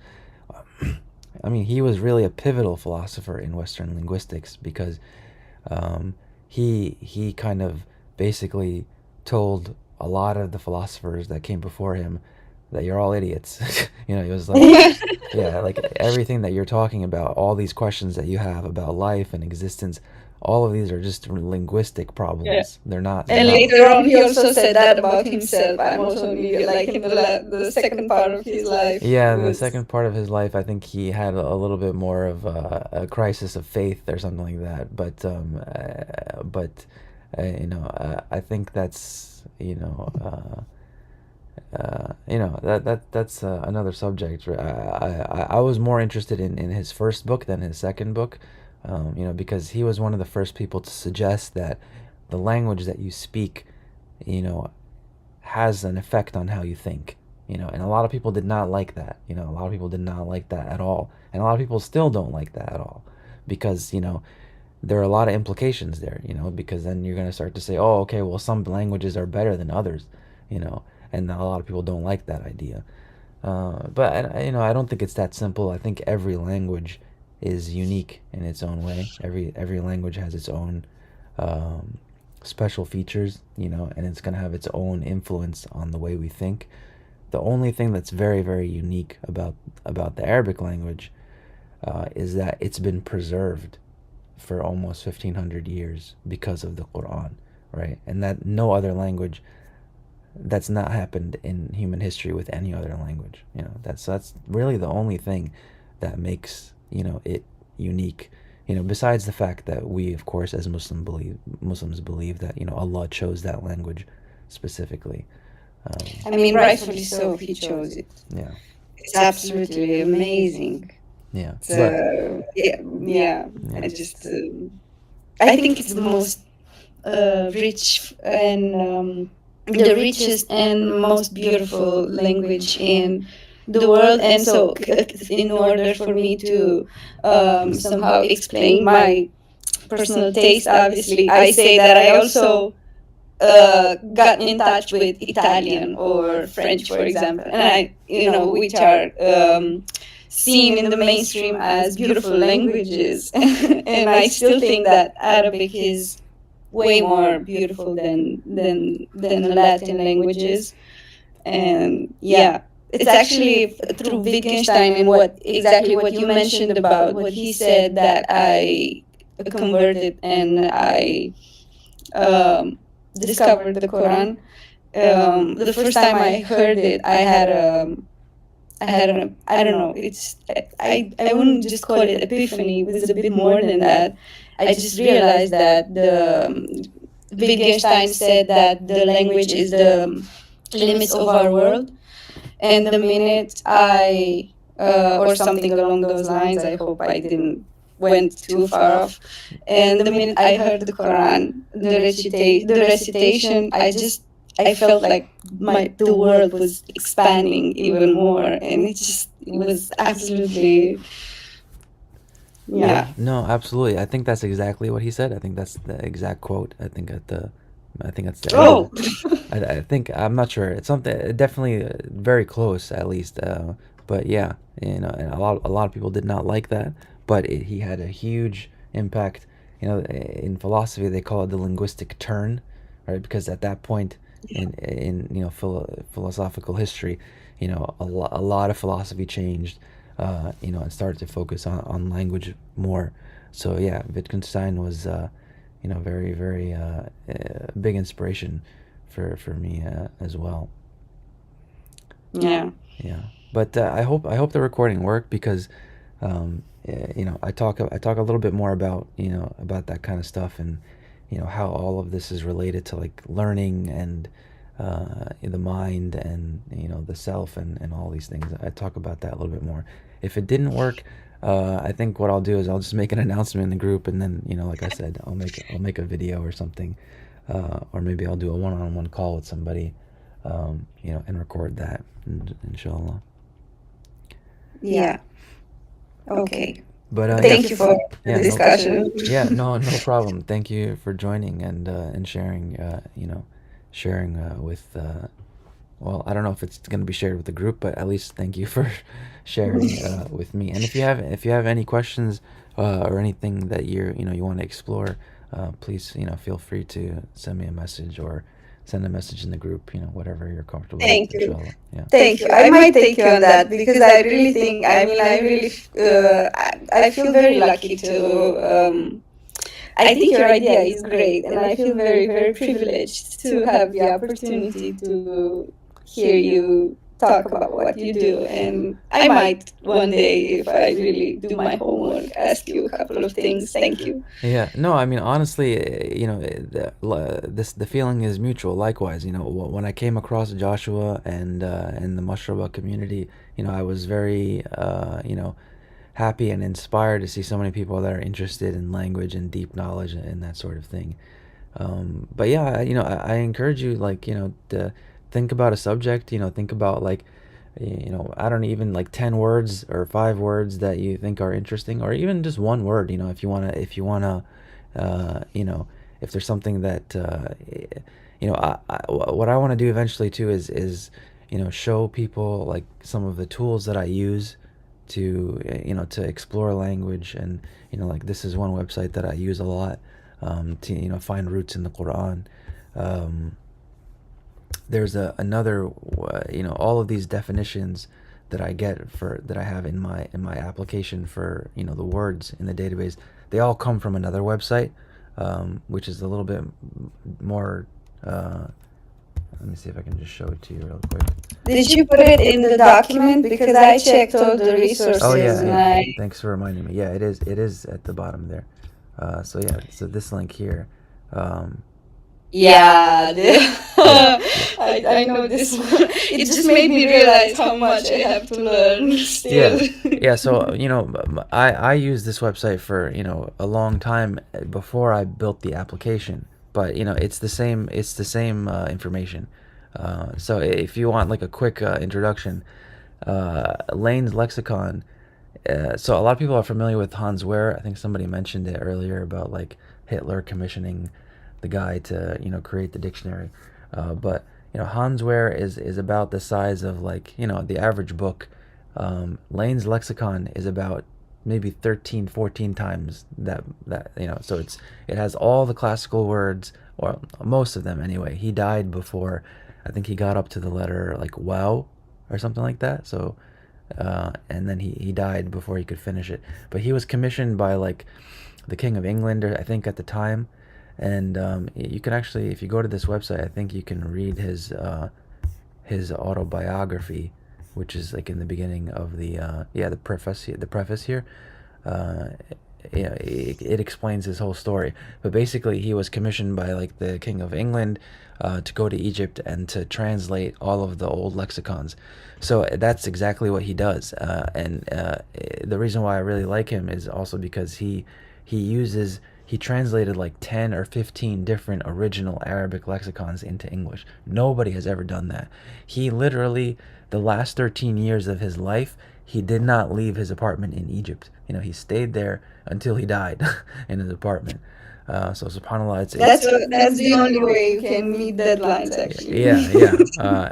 I mean, he was really a pivotal philosopher in Western linguistics because he kind of basically told a lot of the philosophers that came before him that you're all idiots. You know, he was like, yeah, like everything that you're talking about, all these questions that you have about life and existence, all of these are just linguistic problems. Yeah. They're not. And later on, he also said that about himself. I'm also like in the second part of his life. Yeah, in the second part of his life, I think he had a little bit more of a crisis of faith or something like that. But you know, I think that's, you know, that's another subject. I was more interested in his first book than his second book, you know, because he was one of the first people to suggest that the language that you speak, you know, has an effect on how you think, you know. And a lot of people did not like that, you know. A lot of people did not like that at all, and a lot of people still don't like that at all, because, you know, there are a lot of implications there, you know, because then you're going to start to say, oh, okay, well, some languages are better than others, you know, and a lot of people don't like that idea. But, you know, I don't think it's that simple. I think every language is unique in its own way. Every language has its own special features, and it's going to have its own influence on the way we think. The only thing that's very, very unique about the Arabic language is that it's been preserved for almost 1500 years because of the Quran, right? And that no other language, that's not happened in human history with any other language. That's really the only thing that makes it unique. Besides the fact that we, of course, as Muslims believe that Allah chose that language specifically. I mean, rightfully so, He chose it. Yeah. It's absolutely amazing. Yeah. So yeah. I think it's the most rich and the richest and most beautiful language in the world. And so, in order for me to somehow explain my personal taste, obviously, I say that I also got in touch with Italian or French, for example, and which are seen in the mainstream as beautiful languages. And I still think that Arabic is way more beautiful than the Latin languages. And yeah, it's actually through Wittgenstein and exactly what you mentioned about what he said that I converted and I discovered the Quran. The first time I heard it, I had I don't know, I wouldn't just call it epiphany, it was a bit more than that. I just realized that Wittgenstein said that the language is the limits of our world. And the minute I, or something along those lines, I hope I didn't went too far off. And the minute I heard the Quran, the recitation, I felt like the world was expanding even more, and it was absolutely, yeah. No, absolutely. I think that's exactly what he said. I think that's the exact quote. I think that's the. Oh. I think, I'm not sure. It's something definitely very close, at least. But yeah, and a lot of people did not like that. But he had a huge impact. In philosophy, they call it the linguistic turn, right? Because at that point in philosophical history, a lot of philosophy changed, and started to focus on language more. So yeah, Wittgenstein was, very, very big inspiration for me as well. Yeah. Yeah, but I hope the recording worked, because I talk a little bit more about about that kind of stuff, and how all of this is related to like learning and the mind and the self and all these things. I talk about that a little bit more. If it didn't work, I think what I'll do is I'll just make an announcement in the group, and then like I said, I'll make a video or something, or maybe I'll do a one-on-one call with somebody, and record that, inshallah. Yeah. Okay. But Thank you for the yeah, discussion. Yeah, no problem. Thank you for joining and sharing. Sharing with. Well, I don't know if it's going to be shared with the group, but at least thank you for sharing with me. And if you have any questions or anything that you want to explore, please feel free to send me a message or send a message in the group. Whatever you're comfortable with. Thank you. Inshallah. Yeah. Thank you. I might take you on that, because I really think, I feel very lucky to, I think your idea is great, and I feel very, very privileged to have the opportunity to hear you talk about what you do. And I might one day, if I really do my homework, ask you a couple of things. Thank you. Yeah, no, I mean, honestly, the feeling is mutual. Likewise, when I came across Joshua and the Mashraba community, I was very, happy and inspired to see so many people that are interested in language and deep knowledge and that sort of thing. But yeah, I encourage you, to think about a subject. Think about I don't even 10 words or 5 words that you think are interesting, or even just one word. If you wanna, if there's something that what I want to do eventually too is show people some of the tools that I use to to explore language. And like this is one website that I use a lot, to find roots in the Quran. There's another all of these definitions that I get that I have in my application for the words in the database. They all come from another website, which is a little bit more. Let me see if I can just show it to you real quick. Did you put it in the document? Because I checked all the resources. Oh yeah, and yeah. I Thanks for reminding me. Yeah, it is at the bottom there. So yeah, so this link here. Yeah, Yeah. I know this one. It just made me realize how much I have to learn still. Yeah, so I used this website for a long time before I built the application, but it's the same information. So if you want like a quick introduction, Lane's lexicon. So a lot of people are familiar with Hans Wehr. I think somebody mentioned it earlier about like Hitler commissioning the guy to create the dictionary, but Hans Wehr is about the size of like the average book. Lane's lexicon is about maybe 13, 14 times that so it has all the classical words, or most of them anyway. He died before, I think he got up to the letter like wow or something like that. So and then he died before he could finish it. But he was commissioned by like the King of England, or I think at the time. And you can actually, if you go to this website, I think you can read his autobiography, which is like in the beginning of the preface here. It explains his whole story. But basically, he was commissioned by like the King of England to go to Egypt and to translate all of the old lexicons. So that's exactly what he does. And the reason why I really like him is also because he translated like 10 or 15 different original Arabic lexicons into English. Nobody has ever done that. He literally, the last 13 years of his life, he did not leave his apartment in Egypt. He stayed there until he died in his apartment. So subhanAllah, That's the only way you can meet deadlines, actually. yeah.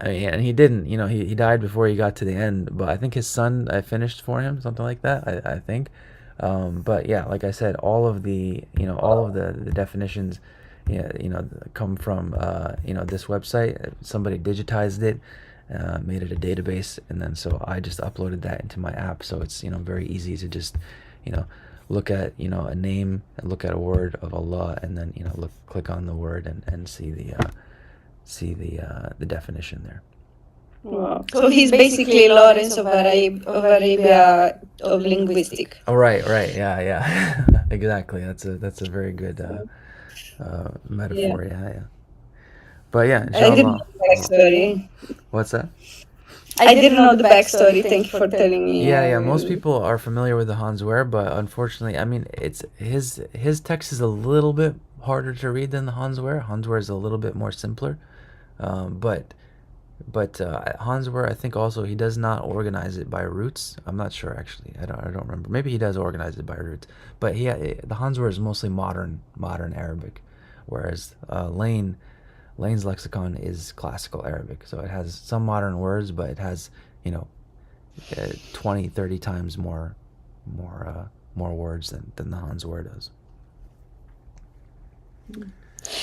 And he didn't, he died before he got to the end, but I think his son finished for him, something like that, I think. But yeah, like I said, all of the definitions, come from this website. Somebody digitized it, made it a database, and then so I just uploaded that into my app. So it's very easy to just look at a name, and look at a word of Allah, and then click on the word and see the definition there. Wow. So he's basically Lawrence of Arabia of linguistic. Oh, right, yeah. Exactly. That's a very good metaphor. Yeah. But yeah, I didn't know inshallah. the backstory. What's that? I didn't know the backstory. Thank you for telling me. Yeah. Most people are familiar with the Hans Wehr, but unfortunately, I mean, it's his text is a little bit harder to read than the Hans Wehr. Hans Wehr is a little bit more simpler, but Hans Wehr, I think also he does not organize it by roots. I'm not sure actually. I don't remember. Maybe he does organize it by roots, but the Hans Wehr is mostly modern Arabic, whereas Lane's lexicon is classical Arabic. So it has some modern words, but it has 20, 30 times more words than the Hans Wehr does.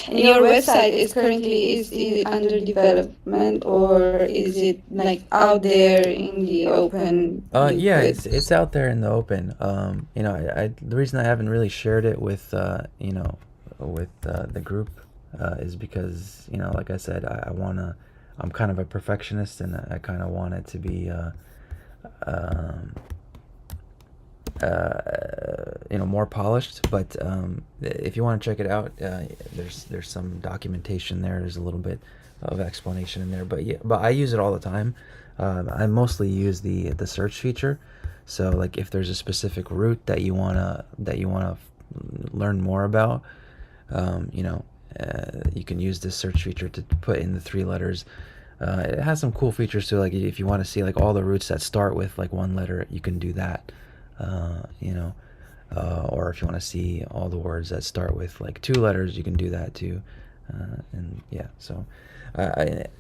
And your website is currently under development, or is it like out there in the open? Yeah, it's out there in the open. The reason I haven't really shared it with the group is because like I said, I'm kind of a perfectionist, and I kind of want it to be more polished. But if you want to check it out, there's some documentation there. There's a little bit of explanation in there. But I use it all the time. I mostly use the search feature. So like if there's a specific root that you wanna learn more about, you can use this search feature to put in the 3 letters. It has some cool features too. Like if you want to see like all the roots that start with like 1 letter, you can do that. Or if you want to see all the words that start with like 2 letters, you can do that too. And yeah, so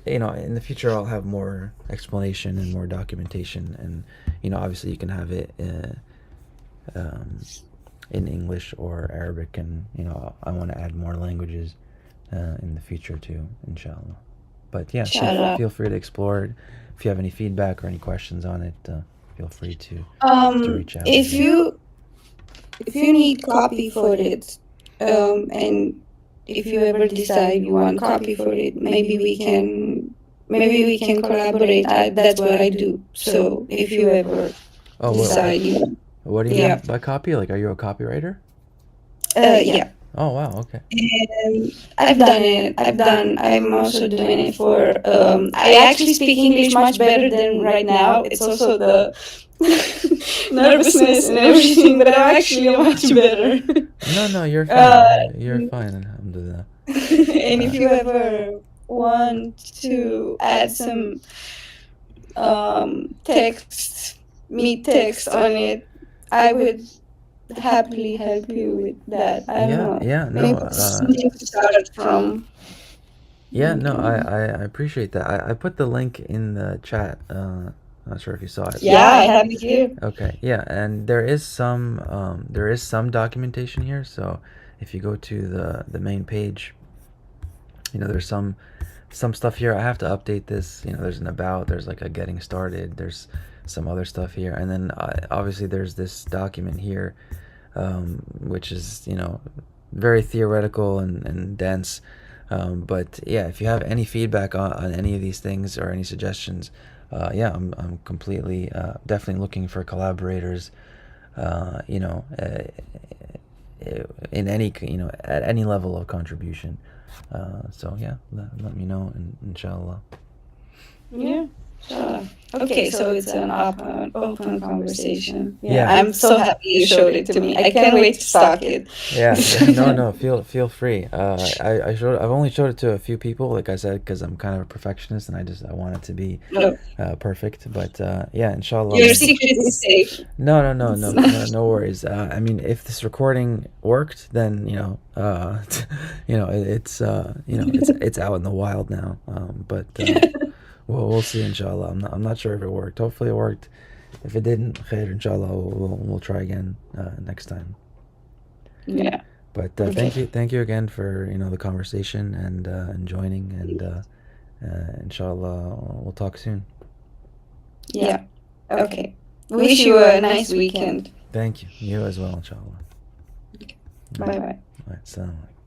in the future I'll have more explanation and more documentation, and obviously you can have it in English or Arabic, and I want to add more languages in the future too, inshallah. But yeah, Inshallah. feel free to explore it. If you have any feedback or any questions on it, feel free to reach out. If you need copy for it, and if you ever decide you want copy for it, maybe we can collaborate. That's what I do. So if you ever decide, what do you mean by copy? Like, are you a copywriter? yeah. Oh wow, okay. And I've done it. I'm also doing it for. I actually speak English much better than right now. It's also the nervousness and everything, but I'm actually much better. No, you're fine. You're fine, alhamdulillah. And if you ever want to add some text on it, I would happily help you with that. I don't know. Maybe something to start from. Yeah, no, I appreciate that. I put the link in the chat. Not sure if you saw it. Yeah, I have it here. Okay, yeah, and there is some documentation here. So if you go to the main page, there's some stuff here. I have to update this. There's an about. There's like a getting started. There's some other stuff here, and then obviously there's this document here, which is very theoretical and dense. But yeah, if you have any feedback on any of these things or any suggestions, yeah, I'm completely definitely looking for collaborators. In any at any level of contribution. So yeah, let me know, and inshallah. Yeah. Okay, so it's an open conversation. Yeah. I'm so happy you showed it to me. I can't wait to stalk it. Yeah, no, feel free. I've only showed it to a few people, like I said, because I'm kind of a perfectionist, and I want it to be perfect. But yeah, inshallah. Your secret is safe. No worries. I mean, if this recording worked, then it's it's out in the wild now. But well, we'll see, inshallah. I'm not sure if it worked. Hopefully it worked. If it didn't, khair, inshallah, we'll try again next time. Yeah. But thank you again for the conversation and joining, and inshallah we'll talk soon. Yeah. Okay. Wish you a nice weekend. Thank you. You as well, inshallah. Bye bye. Assalamu alaikum.